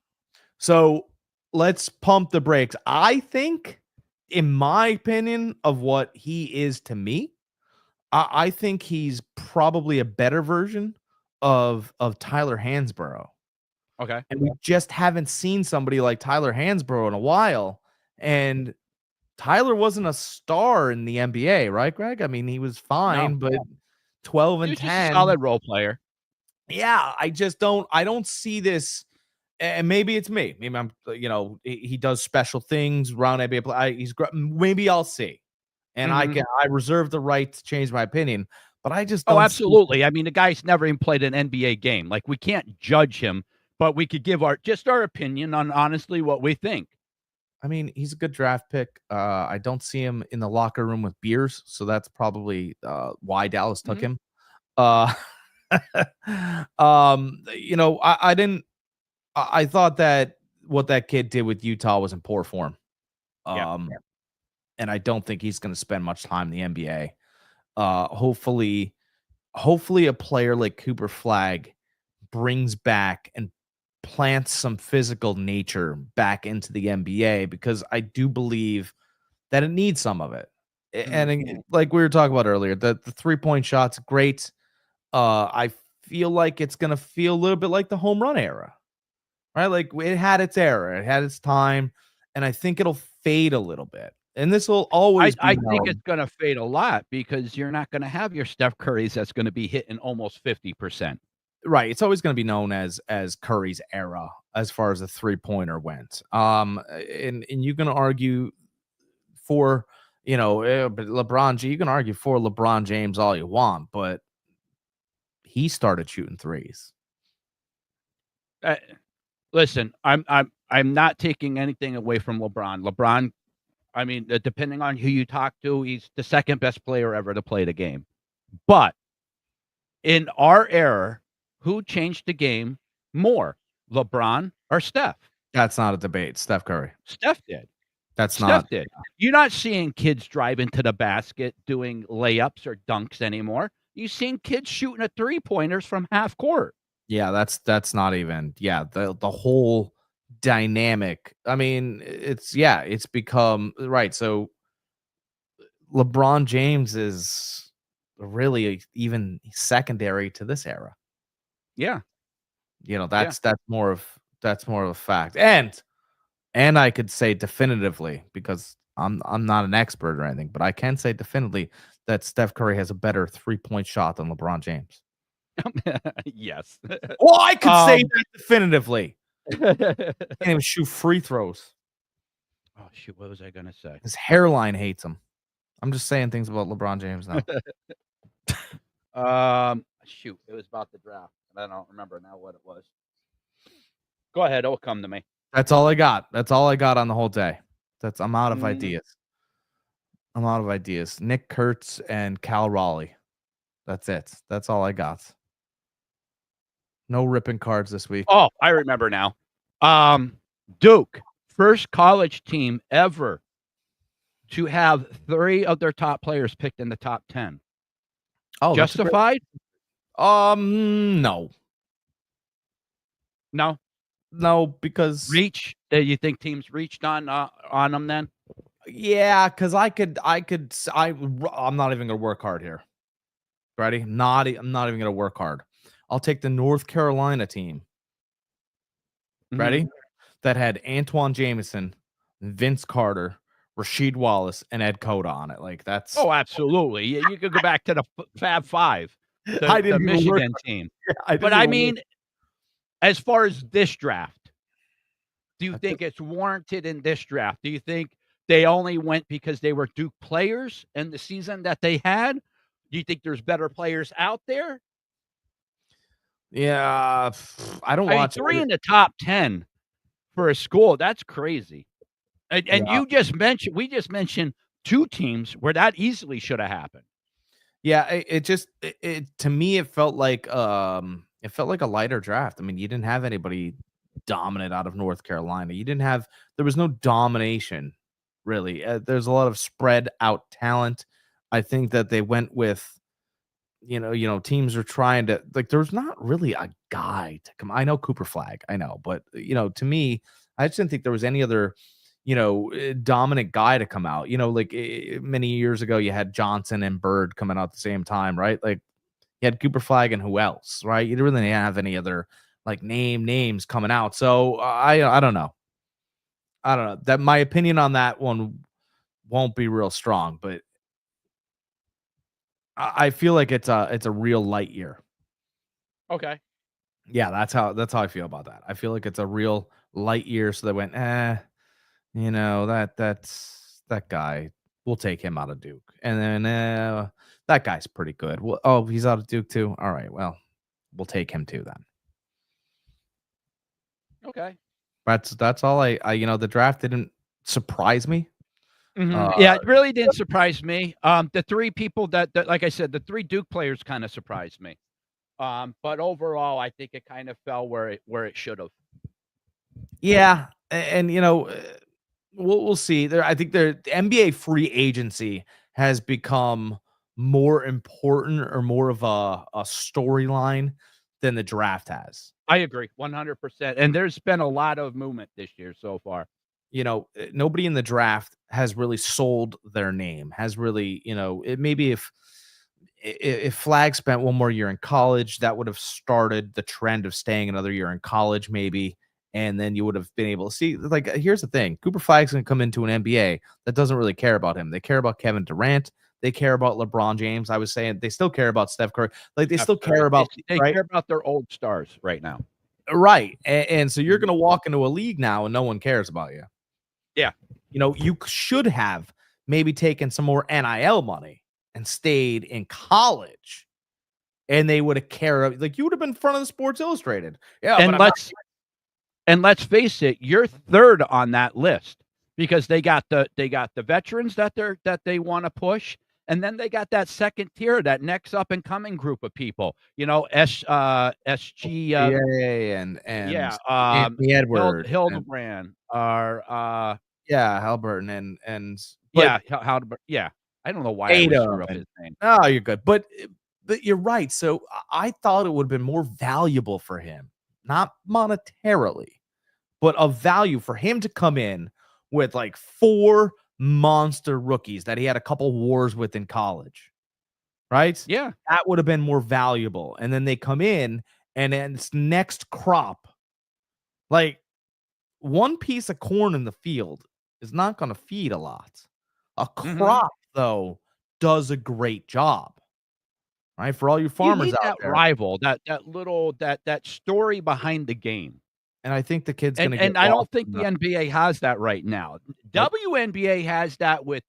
So let's pump the brakes. I think, in my opinion, of what he is to me, I think he's probably a better version of Tyler Hansborough. Okay. And we just haven't seen somebody like Tyler Hansborough in a while. And Tyler wasn't a star in the NBA, right, Greg? I mean, he was No, fine, but 12 he and was just a 10. solid role player. Yeah, I don't see this. And maybe it's me. Maybe I'm, he does special things around NBA play. Maybe I'll see. And Mhm. I reserve the right to change my opinion, but I just Oh, don't see. absolutely. I mean, the guy's never even played an NBA game. Like, we can't judge him, but we could give our opinion on honestly what we think. I mean, he's a good draft pick. I don't see him in the locker room with beers, so that's probably why Dallas took Mhm. him. Uh, I didn't. I thought that what that kid did with Utah was in poor form. Yeah. Um, and I don't think he's going to spend much time in the NBA. Hopefully, a player like Cooper Flag brings back and plants some physical nature back into the NBA, because I do believe that it needs some of it. Mhm. Like we were talking about earlier, the 3-point shot's great. I feel like it's gonna feel a little bit like the home run era, right? Like it had its era, it had its time, and I think it'll fade a little bit. And this will I always be I think it's known. gonna fade a lot because you're not gonna have your Steph Currys that's gonna be hitting almost 50%. Right, it's always gonna be known as Curry's era as far as the three-pointer went. And you can argue for, but you can argue for LeBron James all you want, but he started shooting threes. Listen, I'm not taking anything away from LeBron. LeBron, I mean, depending on who you talk to, he's the second best player ever to play the game. But in our era, who changed the game more, LeBron or Steph? That's not a debate. Steph Curry. Steph did. That's Steph not. did. You're not seeing kids drive into the basket doing layups or dunks anymore. You're seeing kids shooting at three-pointers from half court. Yeah, that's not even. Yeah, the whole dynamic. I mean, it's become right. So LeBron James is really even secondary to this era. Yeah. That's more of a fact. And I could say definitively, because I'm not an expert or anything, but I can say definitively that Steph Curry has a better 3-point shot than LeBron James. Yes. Well, I could say that definitively. Can't even shoot free throws. Oh shoot, what was I gonna say? His hairline hates him. I'm just saying things about LeBron James now. Shoot, it was about the draft, and I don't remember now what it was. Go ahead, it'll come to me. That's all I got. That's all I got on the whole day. I'm out of Mm. ideas. I'm out of ideas. Nick Kurtz and Cal Raleigh. That's it. That's all I got. No ripping cards this week. Oh, I remember now. Duke, first college team ever to have 3 of their top players picked in the top 10. Oh, Justified? No. No. No, because Reach? You think teams reached on them then? yeah, because I'm not even gonna work hard here. Ready? I'm not even gonna work hard. I'll take the North Carolina team. Ready? Mm-hmm. That had Antoine Jameson, Vince Carter, Rasheed Wallace, and Ed Cota on it. Like that's Oh, absolutely. You could go back to the Fab Five, I the didn't even work. Michigan team. Yeah, But I mean, as far as this draft, do you think it's warranted in this draft? Do you think they only went because they were Duke players in the season that they had? Do you think there's better players out there? Yeah, I don't I mean, watch 3 in the top 10 for a school, that's crazy. And Yeah. we just mentioned 2 teams where that easily should have happened. Yeah, it to me it felt like a lighter draft. I mean, you didn't have anybody dominant out of North Carolina. There was no domination really. There's a lot of spread out talent. I think that they went with teams are trying to there's not really a guy to come. I know Cooper Flag, I know, but to me, I just didn't think there was any other dominant guy to come out. Many years ago, you had Johnson and Bird coming out at the same time, right? Like you had Cooper Flag and who else, right? You didn't really have any other names coming out. So I don't know. I don't know. That my opinion on that one won't be real strong, but I feel like it's a real light year. Okay. Yeah, that's how I feel about that. I feel like it's a real light year. So they went, that's that guy. We'll take him out of Duke, and then that guy's pretty good. Well, oh, he's out of Duke too. All right, well, we'll take him too then. Okay. That's all I the draft didn't surprise me. Mm-hmm. Yeah, it really didn't surprise me. The 3 people that like I said, the 3 Duke players kind of surprised me. But overall, I think it kind of fell where it should have. Yeah, and we'll see. I think the NBA free agency has become more important or more of a storyline than the draft has. I agree 100%. And there's been a lot of movement this year so far. Nobody in the draft has really sold their name, has really, maybe if Flag spent one more year in college, that would have started the trend of staying another year in college, maybe. And then you would have been able to see, here's the thing. Cooper Flag's going to come into an NBA that doesn't really care about him. They care about Kevin Durant. They care about LeBron James. I was saying they still care about Steph Curry. They still care about, they care about their old stars right now. Right. And so you're going to walk into a league now and no one cares about you. Yeah. You should have maybe taken some more NIL money and stayed in college, and they would have cared. Like, you would have been in front of the Sports Illustrated. Yeah, but And I'm not. let's face it, you're third on that list because they got the veterans that they want to push, and then they got that second tier, that next up and coming group of people. You know, SG, Yeah, and yeah, Anthony Edwards and Hildebrand, or yeah, Halberton and but yeah, Hildebrand, yeah. I don't know why I always Tatum screw up his and name. oh, you're good. But you're right. So I thought it would have been more valuable for him, not monetarily, but of value for him to come in with like 4 monster rookies that he had a couple wars with in college, right? Yeah, That would have been more valuable. And then they come in and then it's next crop. Like, one piece of corn in the field is not going to feed a lot. A mhm. crop, though, does a great job, right? For all you You farmers need out that there. rival, that little that story behind the game. And I think the kid's going to get And I lost don't think in the the NBA has that right now. nope. WNBA has that with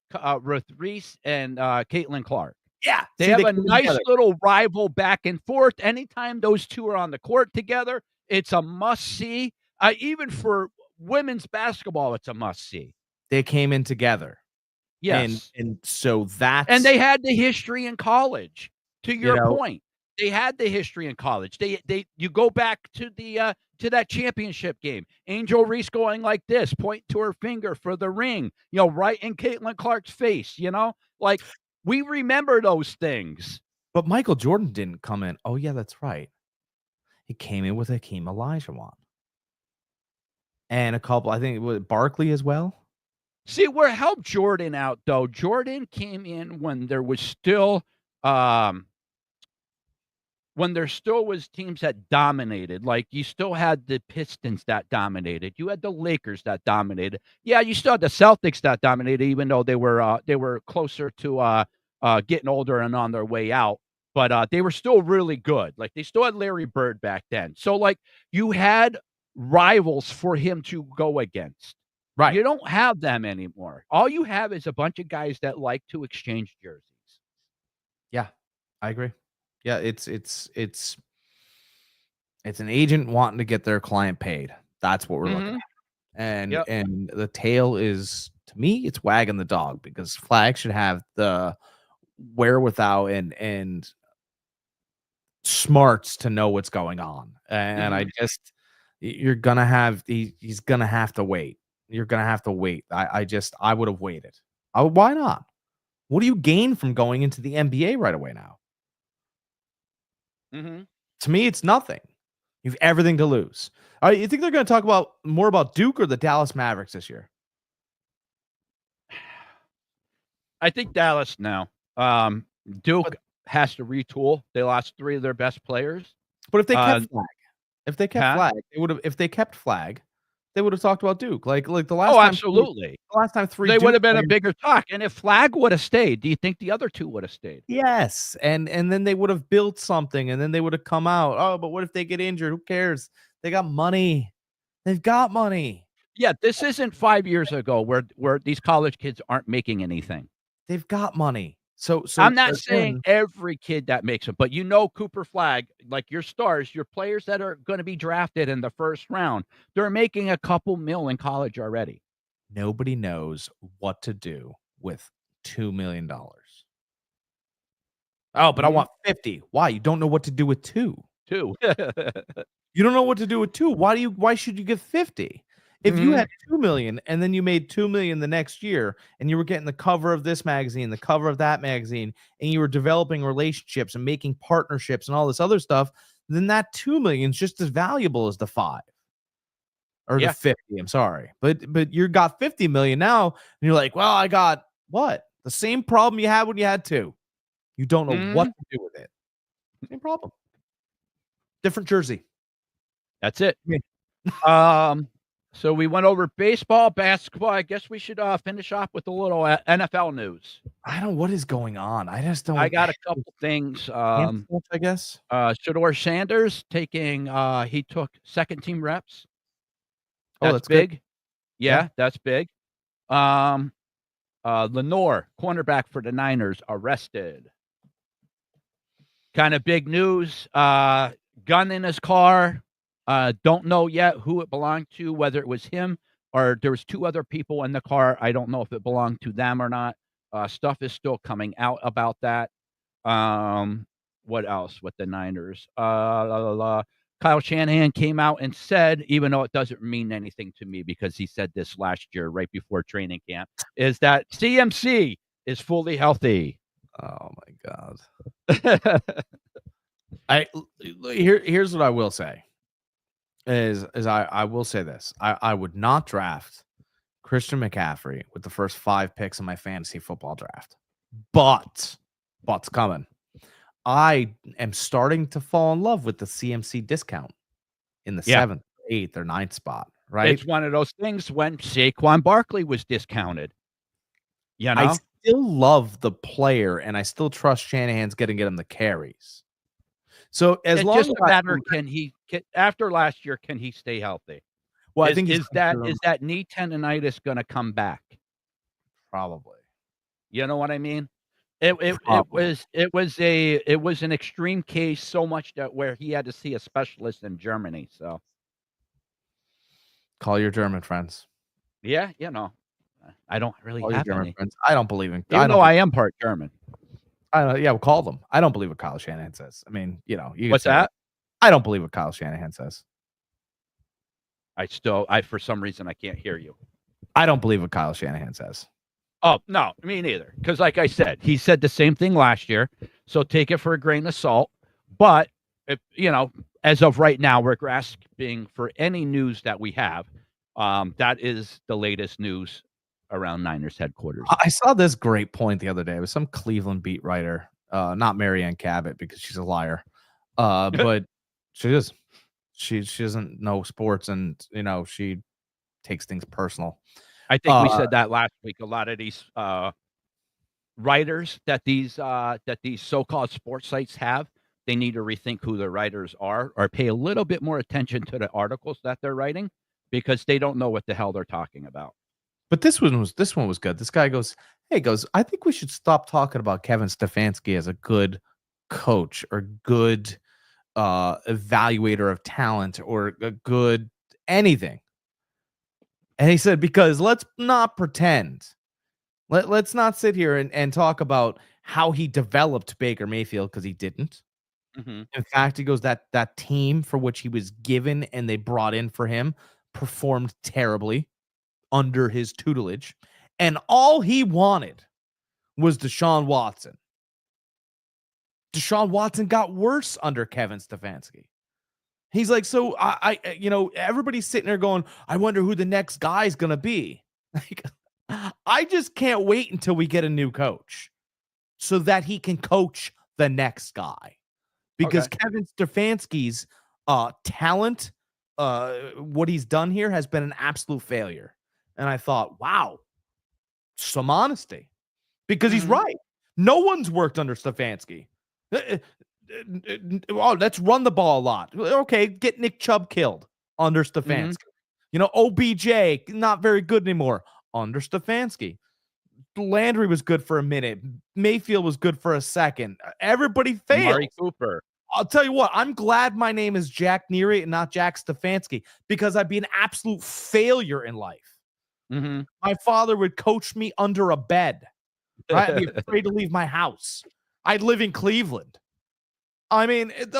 Reese and, Caitlin Clark. Yeah. They See, have they a came nice together. little rival back and forth. Anytime those 2 are on the court together, it's a must-see. Even for women's basketball, it's a must-see. They came in together. Yes. And so And that's, they had the history in college, to you your know, point. They had the history in college. You go back to that championship game. Angel Reese going like this, pointing to her finger for the ring, right in Caitlin Clark's face, Like, we remember those things. but Michael Jordan didn't come in. Oh, yeah, that's right. He came in with Hakeem Olajuwon and a couple, I think it was Barkley as well. See, where helped Jordan out, though, Jordan came in um when there still was teams that dominated. Like, you still had the Pistons that dominated. You had the Lakers that dominated. Yeah, you still had the Celtics that dominated, even though they were closer to getting older and on their way out. But they were still really good. Like, they still had Larry Bird back then. So, like, you had rivals for him to go against. Right. You don't have them anymore. All you have is a bunch of guys that like to exchange jerseys. Yeah, I agree. Yeah, it's an agent wanting to get their client paid. That's what we're looking Mhm. at. And Yep. and the tail is, to me, it's wagging the dog because Flag should have the wherewithal and smarts to know what's going on. And I Mhm. just you're gonna have he's gonna have to wait. You're gonna have to wait. I would have waited. Why not? What do you gain from going into the NBA right away now? Mhm. To me, it's nothing. You have everything to lose. You think they're going to talk about more about Duke or the Dallas Mavericks this year? I think Dallas now. Duke But has to retool. They lost 3 of their best players. but if they Uh, kept Flag, huh? they would have. If they kept Flag, they would have talked about Duke. Like Oh, absolutely. the last time three They would Duke have been a players. bigger talk, and if Flag would have stayed, do you think the other 2 would have stayed? Yes, and then they would have built something, and then they would have come out. Oh, but what if they get injured? Who cares? They got money. They've got money. Yeah, this isn't 5 years ago where these college kids aren't making anything. They've got money. I'm So not saying again, every kid that makes it, but Cooper Flag, like your stars, your players that are gonna be drafted in the first round, they're making a couple mil in college already. nobody knows what to do with $2 million. Oh, but I Mhm. want 50. Why? You don't know what to do with 2. 2. You don't know what to do with 2. Why should you get 50? If you Mhm. had 2 million and then you made 2 million the next year and you were getting the cover of this magazine, the cover of that magazine, and you were developing relationships and making partnerships and all this other stuff, then that 2 million is just as valuable as the 5 or the Yeah. 50. I'm sorry. But you got 50 million now, and you're like, well, I got what? The same problem you had when you had 2. You don't know what Mhm. to do with it. Same problem. Different jersey. That's it. Yeah. Um, so we went over baseball, basketball. I guess we should, finish off with a little, NFL news. I don't know what is going on. I just I don't got a couple things. camp stuff, I guess. Shedeur Sanders he took second team reps. Oh, That's that's good. big. Yeah. Yeah, that's big. Um, Lenore, cornerback for the Niners, arrested. Kind of big news. Gun in his car. Don't know yet who it belonged to, whether it was him or there was 2 other people in the car. I don't know if it belonged to them or not. Stuff is still coming out about that. What else with the Niners? La, la, la. Kyle Shanahan came out and said, even though it doesn't mean anything to me because he said this last year right before training camp, is that CMC is fully healthy. Oh my God. Here's what I will say is I will say this. I would not draft Christian McCaffrey with the first 5 picks in my fantasy football draft. But's coming. I am starting to fall in love with the CMC discount in the 7th, 8th, or 9th spot, right? It's one of those things when Saquon Barkley was discounted. You know? I still love the player, and I still trust Shanahan's going to get him the carries. So as long It's as just a matter, after last year, can he stay healthy? well, I think is that knee tendonitis gonna come back? probably. You know what I mean? It was an extreme case, so much that where he had to see a specialist in Germany. So Call your German friends. yeah, I don't really Call your have German any. friends. I don't believe in. Even though I am part German. Yeah, we'll call them. I don't believe what Kyle Shanahan says. I mean, you can What's say that? I don't believe what Kyle Shanahan says. I for some reason I can't hear you. I don't believe what Kyle Shanahan says. Oh, no, me neither. Because like I said, he said the same thing last year. So take it for a grain of salt. But if, as of right now, we're grasping for any news that we have. That is the latest news around Niners headquarters. I saw this great point the other day. It was some Cleveland beat writer, not Marianne Cabot because she's a liar, but she is. She doesn't know sports, and she takes things personal. I think we said that last week. A lot of these writers that these so-called sports sites have, they need to rethink who the writers are or pay a little bit more attention to the articles that they're writing because they don't know what the hell they're talking about. But this one was good. This guy goes, I think we should stop talking about Kevin Stefanski as a good coach or good evaluator of talent or a good anything. And he said, because let's not pretend. Let's not sit here and talk about how he developed Baker Mayfield because he didn't. Mm-hmm. In fact, he goes that team for which he was given and they brought in for him performed terribly under his tutelage. And all he wanted was Deshaun Watson. Deshaun Watson got worse under Kevin Stefanski. He's like, so I everybody's sitting there going, I wonder who the next guy's going to be. Like, I just can't wait until we get a new coach so that he can coach the next guy. Because Kevin Stefanski's talent, what he's done here has been an absolute failure. And I thought, wow, some honesty. Because he's right. No one's worked under Stefanski. Oh, let's run the ball a lot. Okay, get Nick Chubb killed under Stefanski. OBJ, not very good anymore under Stefanski. Landry was good for a minute. Mayfield was good for a second. Everybody failed. Amari Cooper. I'll tell you what, I'm glad my name is Jack Neary and not Jack Stefanski because I'd be an absolute failure in life. Mm-hmm. My father would coach me under a bed. Right? I'd be afraid to leave my house. I'd live in Cleveland. I mean, it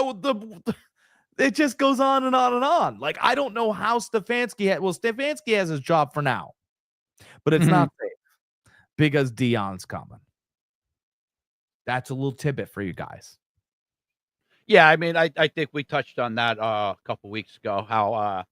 just goes on and on and on. Like, I don't know how Stefanski has his job for now, but it's not safe because Deion's coming. That's a little tidbit for you guys. Yeah, I mean, I think we touched on that a couple weeks ago, how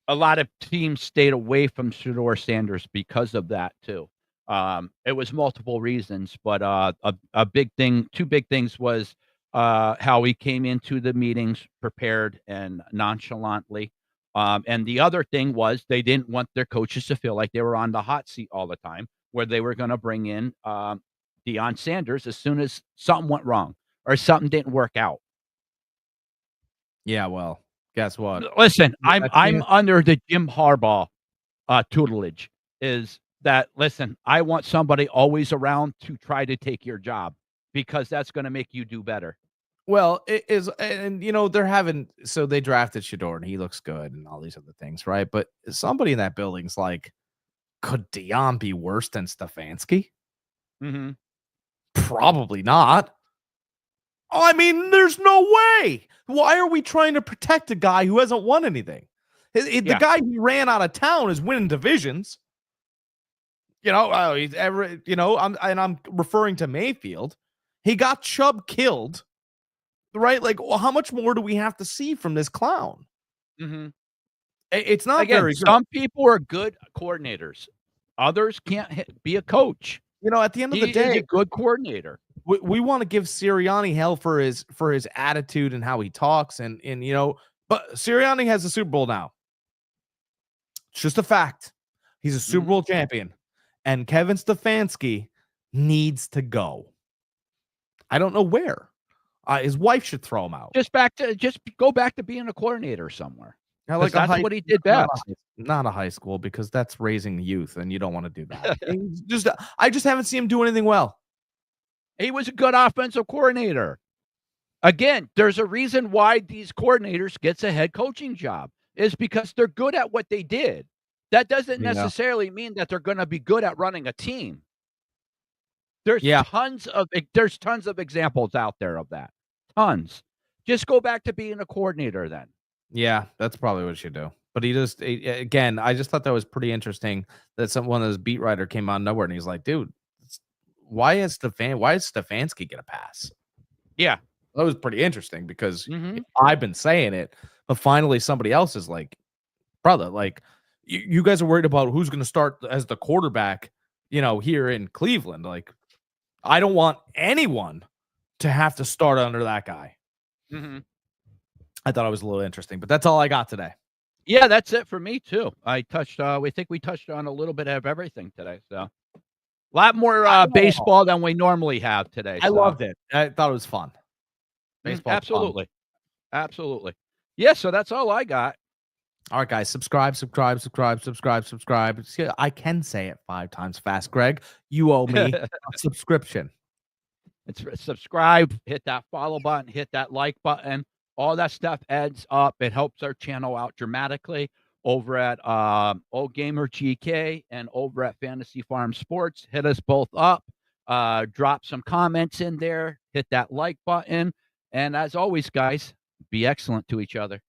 a lot of teams stayed away from Shedeur Sanders because of that too. It was multiple reasons, but a big thing, 2 big things was how he came into the meetings prepared and nonchalantly. And the other thing was they didn't want their coaches to feel like they were on the hot seat all the time, where they were going to bring in Deion Sanders as soon as something went wrong or something didn't work out. Yeah, well, guess what? Listen, I'm under the Jim Harbaugh tutelage. Is that, listen, I want somebody always around to try to take your job because that's going to make you do better. Well, it is, and they're having so they drafted Shador and he looks good and all these other things, right? But somebody in that building's like, could Dion be worse than Stefanski? Mm-hmm. Probably not. I mean, there's no way. Why are we trying to protect a guy who hasn't won anything? The guy he ran out of town is winning divisions. He's ever. I'm referring to Mayfield. He got Chubb killed, right? Like, well, how much more do we have to see from this clown? Mm-hmm. It's not Again, very good. some people are good coordinators. Others can't be a coach. At the end of the day, he's a good coordinator. We want to give Sirianni hell for his attitude and how he talks, and but Sirianni has a Super Bowl now. It's just a fact. He's a Super Bowl champion, and Kevin Stefanski needs to go. I don't know where. His wife should throw him out. Just go back to being a coordinator somewhere. Like that's what he did best. Not a high school, because that's raising youth, and you don't want to do that. I just haven't seen him do anything well. He was a good offensive coordinator. Again, there's a reason why these coordinators gets a head coaching job, is because they're good at what they did. That doesn't necessarily mean that they're going to be good at running a team. There's tons of examples out there of that. Tons. Just go back to being a coordinator then. Yeah, that's probably what you should do. But again, I just thought that was pretty interesting that one of those beat writer came out of nowhere and he's like, dude, why is Stefanski get a pass? Yeah. That was pretty interesting because I've been saying it, but finally somebody else is like, brother, like you guys are worried about who's going to start as the quarterback, here in Cleveland. Like, I don't want anyone to have to start under that guy. Mm-hmm. I thought it was a little interesting, but that's all I got today. Yeah, that's it for me too. We touched on a little bit of everything today. So a lot more baseball than we normally have today. I loved it. I thought it was fun. Baseball. Absolutely. Fun. Absolutely. Yeah, so that's all I got. All right, guys, subscribe. I can say it 5 times fast, Greg. You owe me a subscription. It's subscribe, hit that follow button, hit that like button. All that stuff adds up. It helps our channel out dramatically over at Old Gamer GK and over at Fantasy Farm Sports. Hit us both up. Drop some comments in there. Hit that like button. And as always, guys, be excellent to each other.